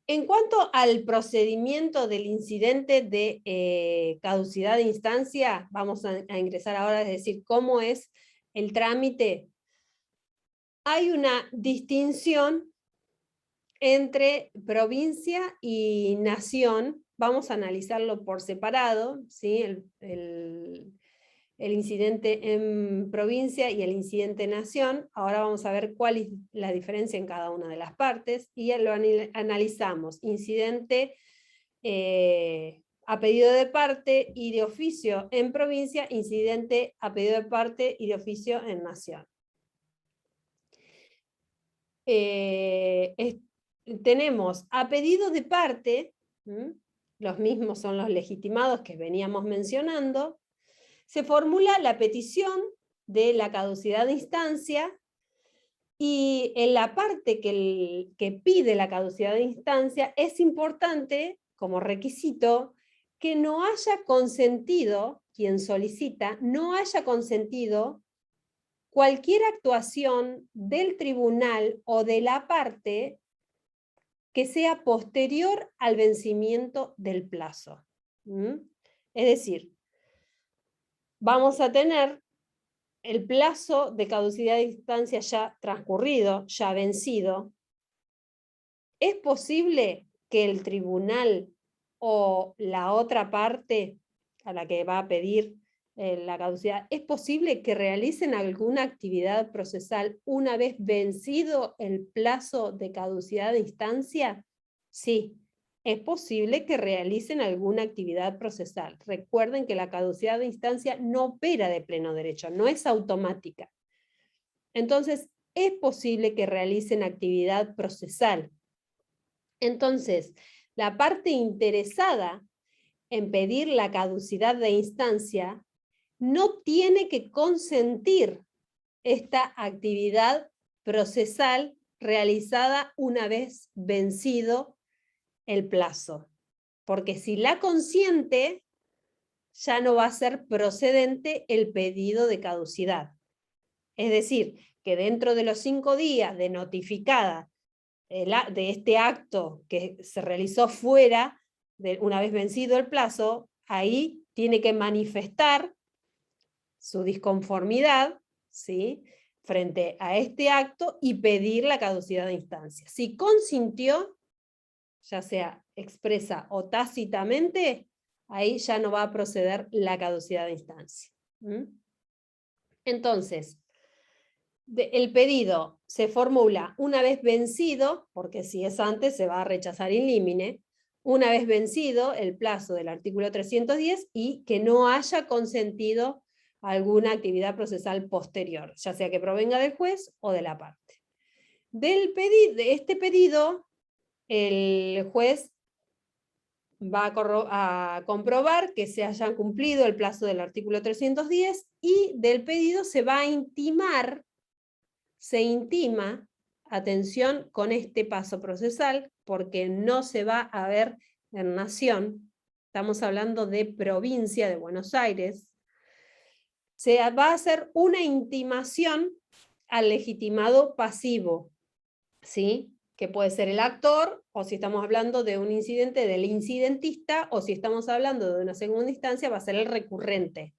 En cuanto al procedimiento del incidente de caducidad de instancia, vamos a ingresar ahora, es decir, cómo es el trámite. Hay una distinción entre provincia y nación. Vamos a analizarlo por separado, ¿sí? El incidente en provincia y el incidente en nación. Ahora vamos a ver cuál es la diferencia en cada una de las partes, y ya lo analizamos. Incidente a pedido de parte y de oficio en provincia, incidente a pedido de parte y de oficio en nación. Tenemos a pedido de parte, los mismos son los legitimados que veníamos mencionando. Se formula la petición de la caducidad de instancia, y en la parte que pide la caducidad de instancia es importante, como requisito, que no haya consentido, quien solicita, no haya consentido cualquier actuación del tribunal o de la parte que sea posterior al vencimiento del plazo. Es decir, vamos a tener el plazo de caducidad de instancia ya transcurrido, ya vencido. ¿Es posible que el tribunal o la otra parte a la que va a pedir la caducidad, es posible que realicen alguna actividad procesal una vez vencido el plazo de caducidad de instancia? Sí, es posible que realicen alguna actividad procesal. Recuerden que la caducidad de instancia no opera de pleno derecho, no es automática. Entonces, es posible que realicen actividad procesal. Entonces, la parte interesada en pedir la caducidad de instancia no tiene que consentir esta actividad procesal realizada una vez vencido el plazo. Porque si la consiente, ya no va a ser procedente el pedido de caducidad. Es decir, que dentro de los 5 días de notificada de este acto que se realizó fuera, una vez vencido el plazo, ahí tiene que manifestar su disconformidad, ¿sí?, frente a este acto y pedir la caducidad de instancia. Si consintió, ya sea expresa o tácitamente, ahí ya no va a proceder la caducidad de instancia. Entonces, el pedido se formula una vez vencido, porque si es antes se va a rechazar in limine, una vez vencido el plazo del artículo 310 y que no haya consentido alguna actividad procesal posterior, ya sea que provenga del juez o de la parte. De este pedido, el juez va a comprobar que se hayan cumplido el plazo del artículo 310 y del pedido se va a intimar, se intima, atención con este paso procesal, porque no se va a ver en nación, estamos hablando de provincia de Buenos Aires, se va a hacer una intimación al legitimado pasivo, ¿sí? Que puede ser el actor, o si estamos hablando de un incidente, del incidentista, o si estamos hablando de una segunda instancia, va a ser el recurrente.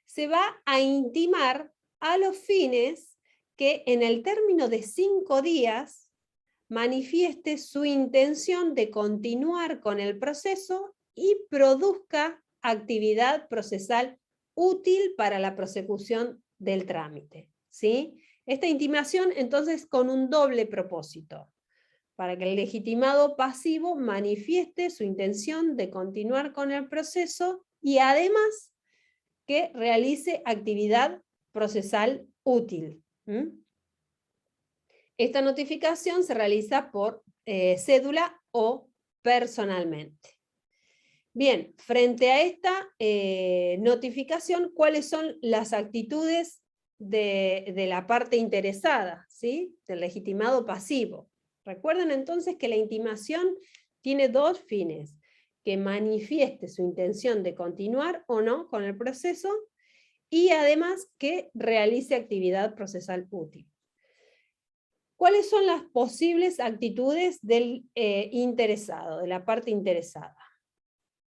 Se va a intimar a los fines que en el término de 5 días manifieste su intención de continuar con el proceso y produzca actividad procesal útil para la prosecución del trámite, ¿sí? Esta intimación, entonces, con un doble propósito, para que el legitimado pasivo manifieste su intención de continuar con el proceso y además que realice actividad procesal útil. Esta notificación se realiza por cédula o personalmente. Bien, frente a esta notificación, ¿cuáles son las actitudes de la parte interesada, ¿sí? Del legitimado pasivo? Recuerden entonces que la intimación tiene 2 fines: que manifieste su intención de continuar o no con el proceso, y además que realice actividad procesal útil. ¿Cuáles son las posibles actitudes del interesado, de la parte interesada?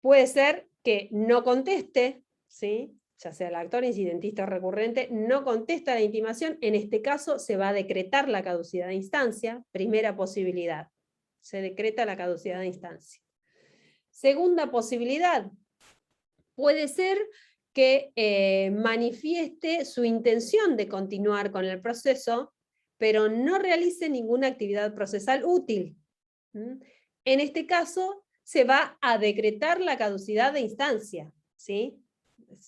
Puede ser que no conteste, ¿sí? Ya sea el actor, incidentista o recurrente, no contesta la intimación. En este caso se va a decretar la caducidad de instancia, primera posibilidad. Se decreta la caducidad de instancia. Segunda posibilidad, puede ser que manifieste su intención de continuar con el proceso, pero no realice ninguna actividad procesal útil. En este caso, se va a decretar la caducidad de instancia, ¿sí?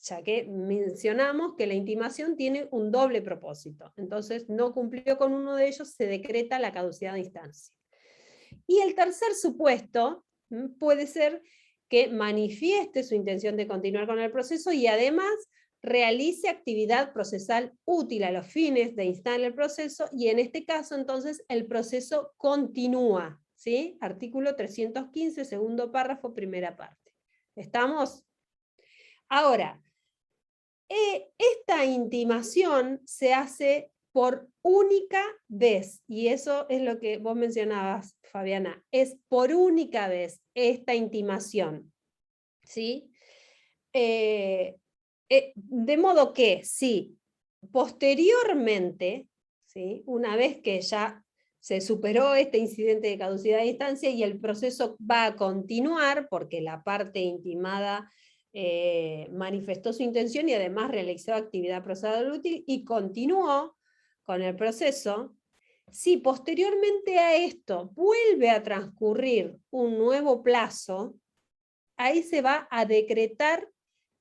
Ya que mencionamos que la intimación tiene un doble propósito. Entonces, no cumplió con uno de ellos, se decreta la caducidad de instancia. Y el tercer supuesto puede ser que manifieste su intención de continuar con el proceso y además realice actividad procesal útil a los fines de instar el proceso, y en este caso entonces el proceso continúa, ¿sí? Artículo 315, segundo párrafo, primera parte. ¿Estamos? Ahora, esta intimación se hace por única vez, y eso es lo que vos mencionabas, Fabiana, es por única vez esta intimación, ¿sí? De modo que, si posteriormente, ¿sí? Una vez que ya se superó este incidente de caducidad de instancia y el proceso va a continuar, porque la parte intimada manifestó su intención y además realizó actividad procesal útil y continuó con el proceso, si posteriormente a esto vuelve a transcurrir un nuevo plazo, ahí se va a decretar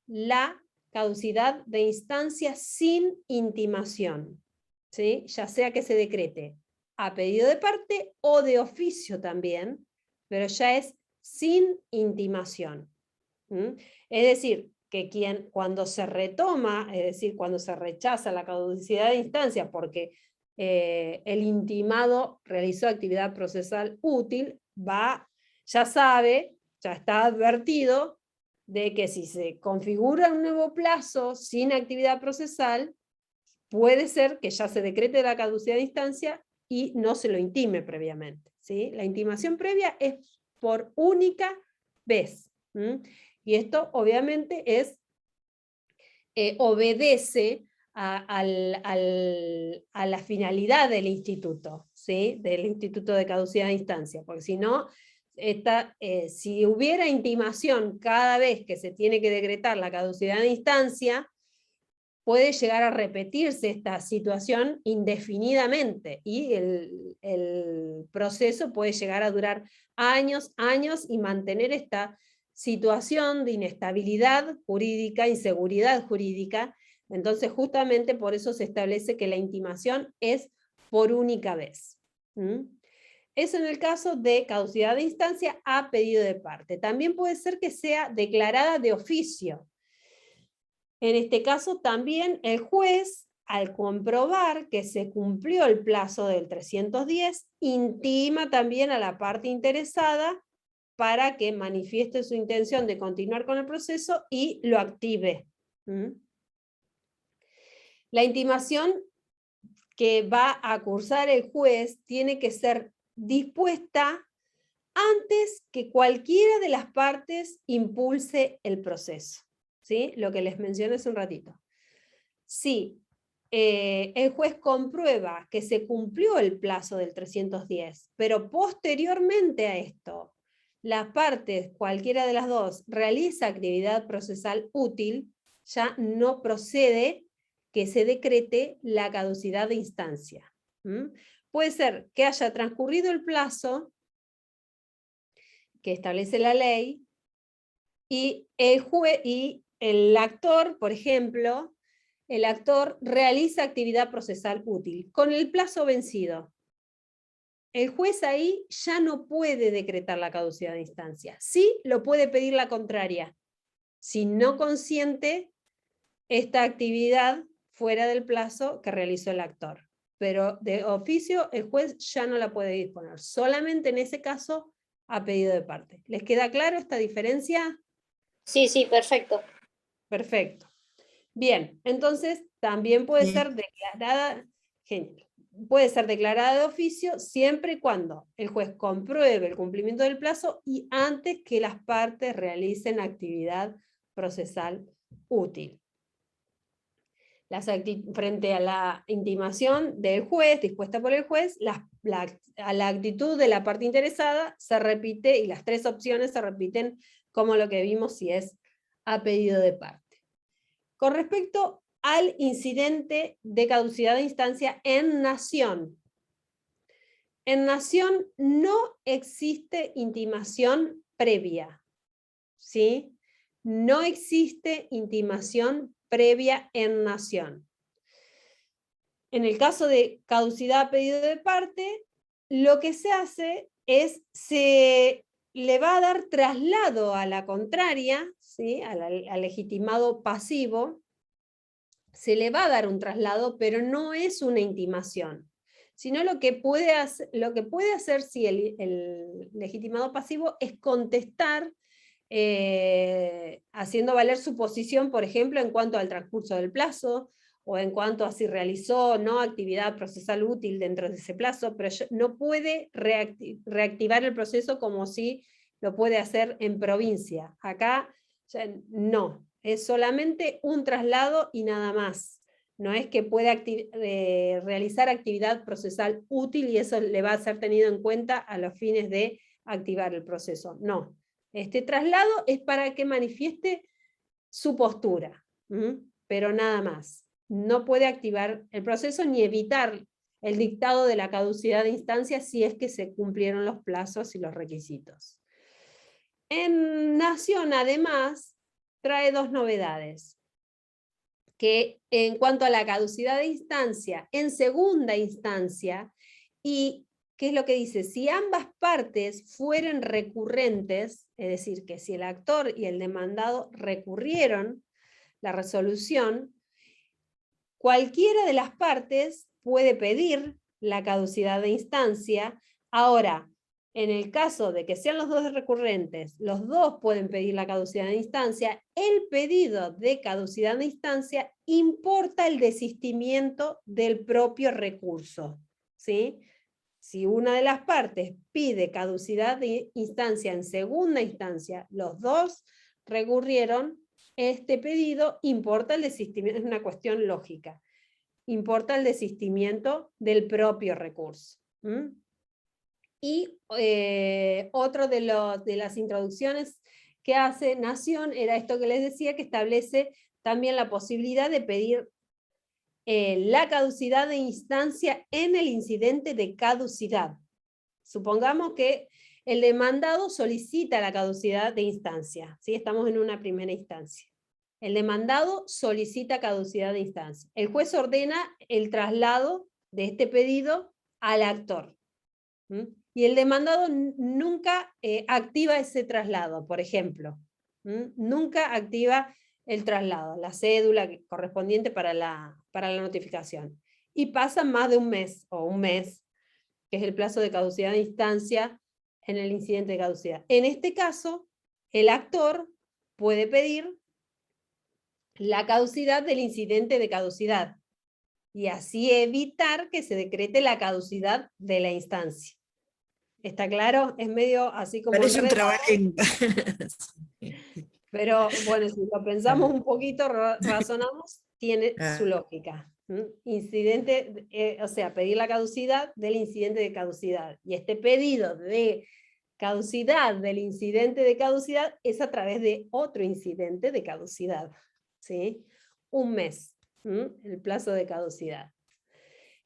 la caducidad de instancia sin intimación, ¿sí? Ya sea que se decrete a pedido de parte o de oficio también, pero ya es sin intimación. Es decir, que cuando se retoma, es decir, cuando se rechaza la caducidad de instancia porque el intimado realizó actividad procesal útil, ya sabe, ya está advertido de que si se configura un nuevo plazo sin actividad procesal, puede ser que ya se decrete la caducidad de instancia y no se lo intime previamente, ¿sí? La intimación previa es por única vez. Y esto obviamente obedece a la finalidad del instituto, ¿sí? Del instituto de caducidad de instancia, porque si no, si hubiera intimación cada vez que se tiene que decretar la caducidad de instancia, puede llegar a repetirse esta situación indefinidamente y el proceso puede llegar a durar años y mantener esta situación de inestabilidad jurídica, inseguridad jurídica. Entonces justamente por eso se establece que la intimación es por única vez. Eso en el caso de caducidad de instancia a pedido de parte. También puede ser que sea declarada de oficio. En este caso también el juez, al comprobar que se cumplió el plazo del 310, intima también a la parte interesada para que manifieste su intención de continuar con el proceso y lo active. La intimación que va a cursar el juez tiene que ser dispuesta antes que cualquiera de las partes impulse el proceso. ¿Sí? Lo que les mencioné hace un ratito. Si el juez comprueba que se cumplió el plazo del 310, pero posteriormente a esto, las partes, cualquiera de las dos, realiza actividad procesal útil, ya no procede que se decrete la caducidad de instancia. Puede ser que haya transcurrido el plazo que establece la ley y el actor, por ejemplo, el actor realiza actividad procesal útil con el plazo vencido. El juez ahí ya no puede decretar la caducidad de instancia. Sí lo puede pedir la contraria, si no consiente esta actividad fuera del plazo que realizó el actor. Pero de oficio el juez ya no la puede disponer. Solamente en ese caso a pedido de parte. ¿Les queda claro esta diferencia? Sí, sí, perfecto. Perfecto. Bien, entonces también puede Bien. ser declarada, genial, puede ser declarada de oficio siempre y cuando el juez compruebe el cumplimiento del plazo y antes que las partes realicen actividad procesal útil. Frente a la intimación del juez, dispuesta por el juez, a la actitud de la parte interesada se repite, y las tres opciones se repiten como lo que vimos si es a pedido de parte. Con respecto al incidente de caducidad de instancia en nación. En nación no existe intimación previa, ¿sí? No existe intimación previa en nación. En el caso de caducidad a pedido de parte, lo que se hace es, se le va a dar traslado a la contraria, ¿sí? Al legitimado pasivo, se le va a dar un traslado, pero no es una intimación, sino lo que puede hacer si el legitimado pasivo es contestar haciendo valer su posición, por ejemplo, en cuanto al transcurso del plazo, o en cuanto a si realizó o no actividad procesal útil dentro de ese plazo, pero no puede reactivar el proceso como si lo puede hacer en provincia. Acá no, es solamente un traslado y nada más. No es que pueda realizar actividad procesal útil y eso le va a ser tenido en cuenta a los fines de activar el proceso. No. Este traslado es para que manifieste su postura, pero nada más. No puede activar el proceso ni evitar el dictado de la caducidad de instancia si es que se cumplieron los plazos y los requisitos. En nación, además, trae dos novedades. Que en cuanto a la caducidad de instancia, en segunda instancia, y ¿qué es lo que dice? Si ambas partes fueren recurrentes, es decir, que si el actor y el demandado recurrieron la resolución, cualquiera de las partes puede pedir la caducidad de instancia. Ahora, en el caso de que sean los dos recurrentes, los dos pueden pedir la caducidad de instancia, el pedido de caducidad de instancia importa el desistimiento del propio recurso, ¿sí? Si una de las partes pide caducidad de instancia en segunda instancia, los dos recurrieron, este pedido importa el desistimiento, es una cuestión lógica, importa el desistimiento del propio recurso. Y otro de las introducciones que hace Nación era esto que les decía, que establece también la posibilidad de pedir la caducidad de instancia en el incidente de caducidad. Supongamos que el demandado solicita la caducidad de instancia, ¿sí? Estamos en una primera instancia. El demandado solicita caducidad de instancia. El juez ordena el traslado de este pedido al actor. Y el demandado nunca activa ese traslado, por ejemplo. Nunca activa el traslado, la cédula correspondiente para la notificación. Y pasa más de un mes, o un mes, que es el plazo de caducidad de instancia en el incidente de caducidad. En este caso, el actor puede pedir la caducidad del incidente de caducidad. y así evitar que se decrete la caducidad de la instancia. ¿Está claro? Es medio así como Parece un enredado, trabajo. pero bueno, si lo pensamos un poquito, razonamos, tiene su lógica. Incidente, o sea, pedir la caducidad del incidente de caducidad. Y este pedido de caducidad del incidente de caducidad es a través de otro incidente de caducidad. ¿Sí? Un mes, el plazo de caducidad.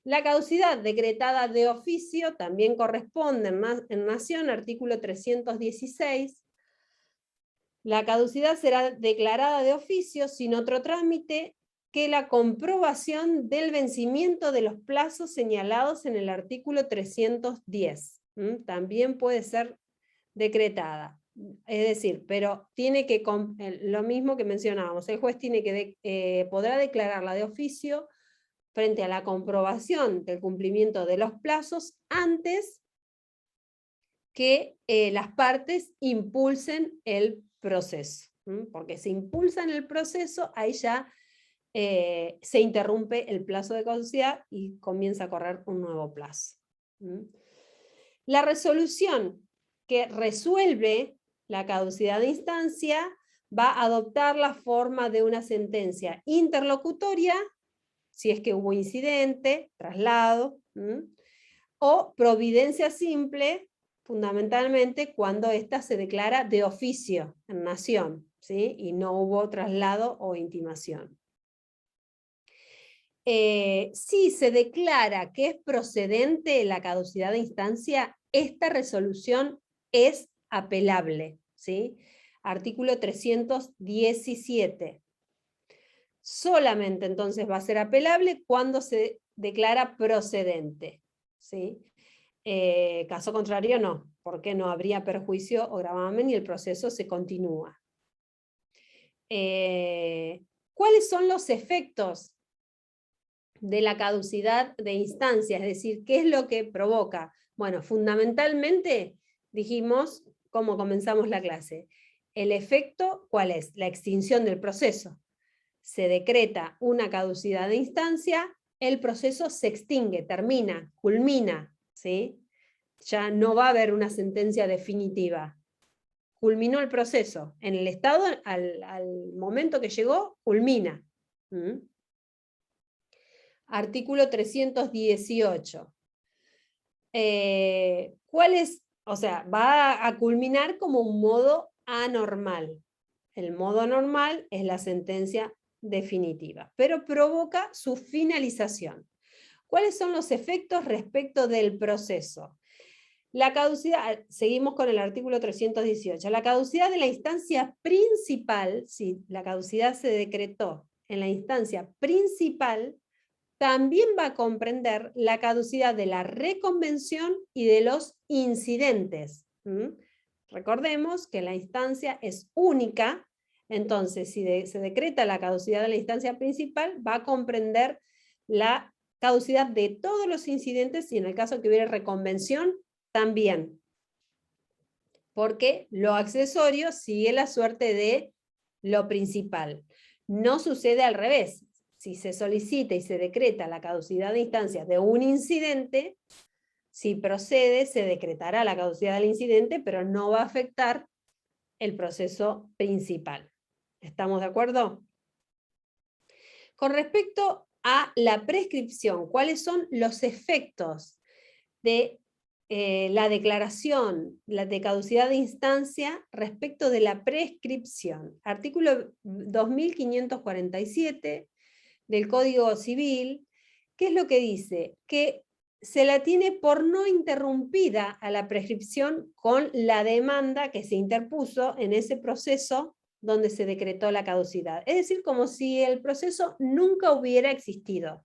La caducidad decretada de oficio también corresponde en Nación, artículo 316. La caducidad será declarada de oficio sin otro trámite que la comprobación del vencimiento de los plazos señalados en el artículo 310. También puede ser decretada. Es decir, pero tiene que, lo mismo que mencionábamos, el juez tiene que podrá declararla de oficio frente a la comprobación del cumplimiento de los plazos antes que las partes impulsen el proceso. Porque si impulsan el proceso, ahí ya se interrumpe el plazo de caducidad y comienza a correr un nuevo plazo. La resolución que resuelve la caducidad de instancia va a adoptar la forma de una sentencia interlocutoria, si es que hubo incidente, traslado, o providencia simple, fundamentalmente cuando ésta se declara de oficio en Nación, ¿sí? Y no hubo traslado o intimación. Si se declara que es procedente la caducidad de instancia, esta resolución es apelable, ¿sí? Artículo 317. Solamente entonces va a ser apelable cuando se declara procedente, ¿sí? Caso contrario no, porque no habría perjuicio o gravamen y el proceso se continúa. ¿Cuáles son los efectos de la caducidad de instancia? Es decir, ¿qué es lo que provoca? Bueno, fundamentalmente dijimos, como comenzamos la clase, el efecto, ¿cuál es? La extinción del proceso. Se decreta una caducidad de instancia, el proceso se extingue, termina, culmina, ¿sí? Ya no va a haber una sentencia definitiva. Culminó el proceso. En el estado, al momento que llegó, culmina. Artículo 318. ¿Cuál es? O sea, va a culminar como un modo anormal. El modo normal es la sentencia definitiva, pero provoca su finalización. ¿Cuáles son los efectos respecto del proceso? La caducidad, seguimos con el artículo 318, la caducidad de la instancia principal, si la caducidad se decretó en la instancia principal, también va a comprender la caducidad de la reconvención y de los incidentes. Recordemos que la instancia es única, entonces si se decreta la caducidad de la instancia principal, va a comprender la caducidad de todos los incidentes y en el caso que hubiera reconvención, también. Porque lo accesorio sigue la suerte de lo principal. No sucede al revés. Si se solicita y se decreta la caducidad de instancia de un incidente, si procede, se decretará la caducidad del incidente, pero no va a afectar el proceso principal. ¿Estamos de acuerdo? Con respecto a la prescripción, ¿cuáles son los efectos de la declaración de caducidad de instancia respecto de la prescripción? Artículo 2547 del Código Civil, ¿qué es lo que dice? Que se la tiene por no interrumpida a la prescripción con la demanda que se interpuso en ese proceso donde se decretó la caducidad. Es decir, como si el proceso nunca hubiera existido.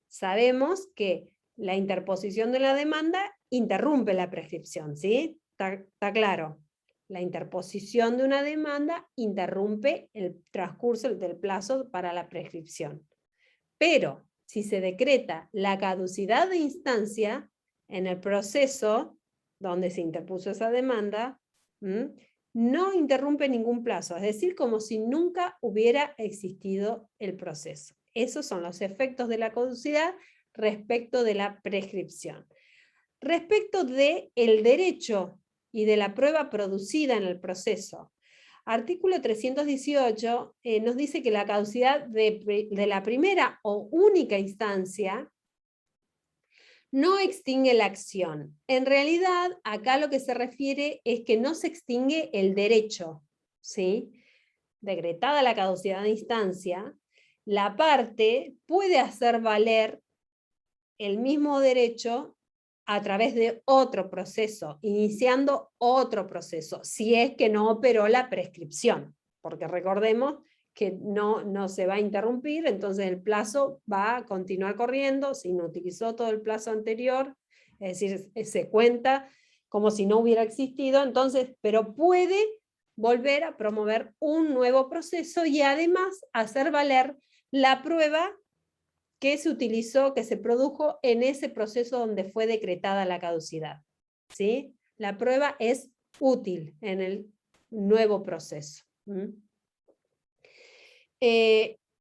Sabemos que la interposición de la demanda interrumpe la prescripción, ¿sí? ¿Está claro? La interposición de una demanda interrumpe el transcurso del plazo para la prescripción. Pero si se decreta la caducidad de instancia en el proceso donde se interpuso esa demanda, no interrumpe ningún plazo, es decir, como si nunca hubiera existido el proceso. Esos son los efectos de la caducidad respecto de la prescripción. Respecto del derecho y de la prueba producida en el proceso, artículo 318 nos dice que la caducidad de la primera o única instancia no extingue la acción. En realidad, acá lo que se refiere es que no se extingue el derecho, ¿sí? Decretada la caducidad de instancia, la parte puede hacer valer el mismo derecho a través de otro proceso, iniciando otro proceso, si es que no operó la prescripción, porque recordemos que no se va a interrumpir, entonces el plazo va a continuar corriendo, si no utilizó todo el plazo anterior, es decir, se cuenta como si no hubiera existido, entonces, pero puede volver a promover un nuevo proceso y además hacer valer la prueba que se utilizó, que se produjo en ese proceso donde fue decretada la caducidad, ¿sí? La prueba es útil en el nuevo proceso.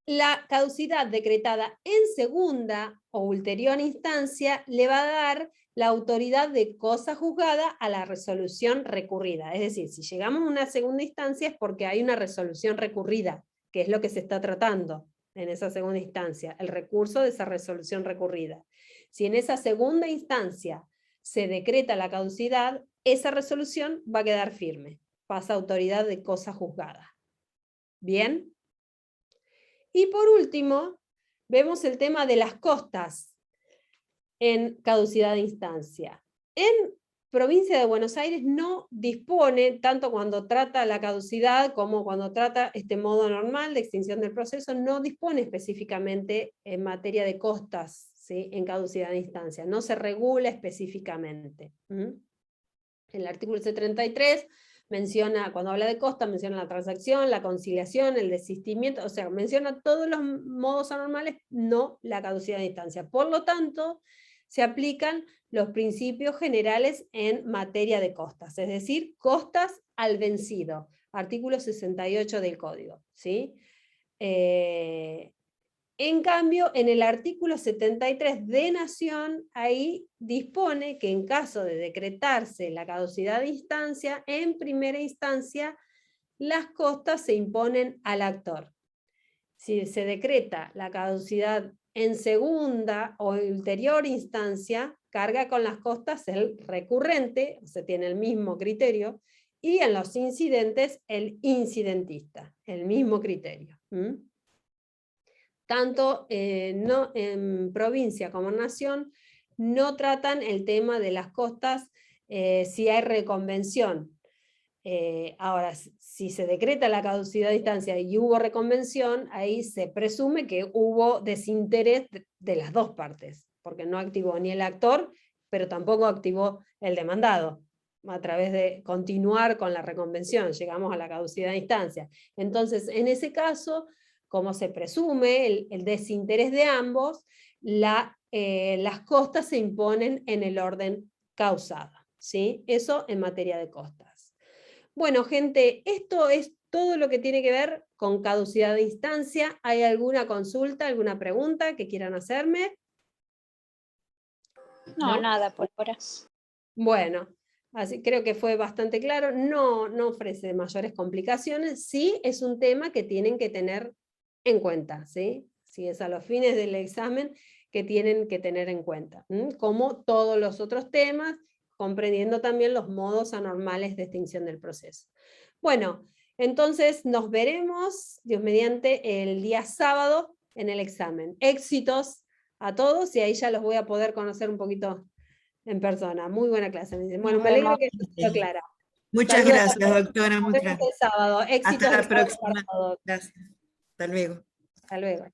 La caducidad decretada en segunda o ulterior instancia le va a dar la autoridad de cosa juzgada a la resolución recurrida. Es decir, si llegamos a una segunda instancia es porque hay una resolución recurrida, que es lo que se está tratando en esa segunda instancia, el recurso de esa resolución recurrida. Si en esa segunda instancia se decreta la caducidad, esa resolución va a quedar firme, pasa a autoridad de cosa juzgada. ¿Bien? Y por último, vemos el tema de las costas en caducidad de instancia. En Provincia de Buenos Aires no dispone, tanto cuando trata la caducidad como cuando trata este modo normal de extinción del proceso, no dispone específicamente en materia de costas, ¿sí? En caducidad de instancia, no se regula específicamente. El artículo C33 menciona, cuando habla de costa, menciona la transacción, la conciliación, el desistimiento, o sea, menciona todos los modos anormales, no la caducidad de instancia. Por lo tanto, se aplican los principios generales en materia de costas, es decir, costas al vencido, artículo 68 del Código, ¿sí? En cambio, en el artículo 73 de Nación, ahí dispone que en caso de decretarse la caducidad de instancia, en primera instancia, las costas se imponen al actor. Si se decreta la caducidad en segunda o ulterior instancia, carga con las costas el recurrente, se tiene el mismo criterio, y en los incidentes el incidentista, el mismo criterio. Tanto no, en provincia como en nación, no tratan el tema de las costas si hay reconvención. Ahora, si se decreta la caducidad de instancia y hubo reconvención, ahí se presume que hubo desinterés de las dos partes, porque no activó ni el actor, pero tampoco activó el demandado, a través de continuar con la reconvención, llegamos a la caducidad de instancia. Entonces, en ese caso, como se presume el desinterés de ambos, las costas se imponen en el orden causado, ¿sí? Eso en materia de costas. Bueno, gente, esto es todo lo que tiene que ver con caducidad de instancia. ¿Hay alguna consulta, alguna pregunta que quieran hacerme? No, nada por ahora. Bueno, así creo que fue bastante claro. No ofrece mayores complicaciones. Sí es un tema que tienen que tener en cuenta, ¿sí? Si es a los fines del examen que tienen que tener en cuenta, como todos los otros temas, comprendiendo también los modos anormales de extinción del proceso. Bueno, entonces nos veremos, Dios mediante, el día sábado en el examen. Éxitos a todos y ahí ya los voy a poder conocer un poquito en persona. Muy buena clase, me dicen. Bueno, me alegro que esté clara. Muchas Saludos gracias, doctora. Nos vemos el sábado. Éxitos Hasta la el sábado para próxima. todos. Gracias. Hasta luego. Hasta luego.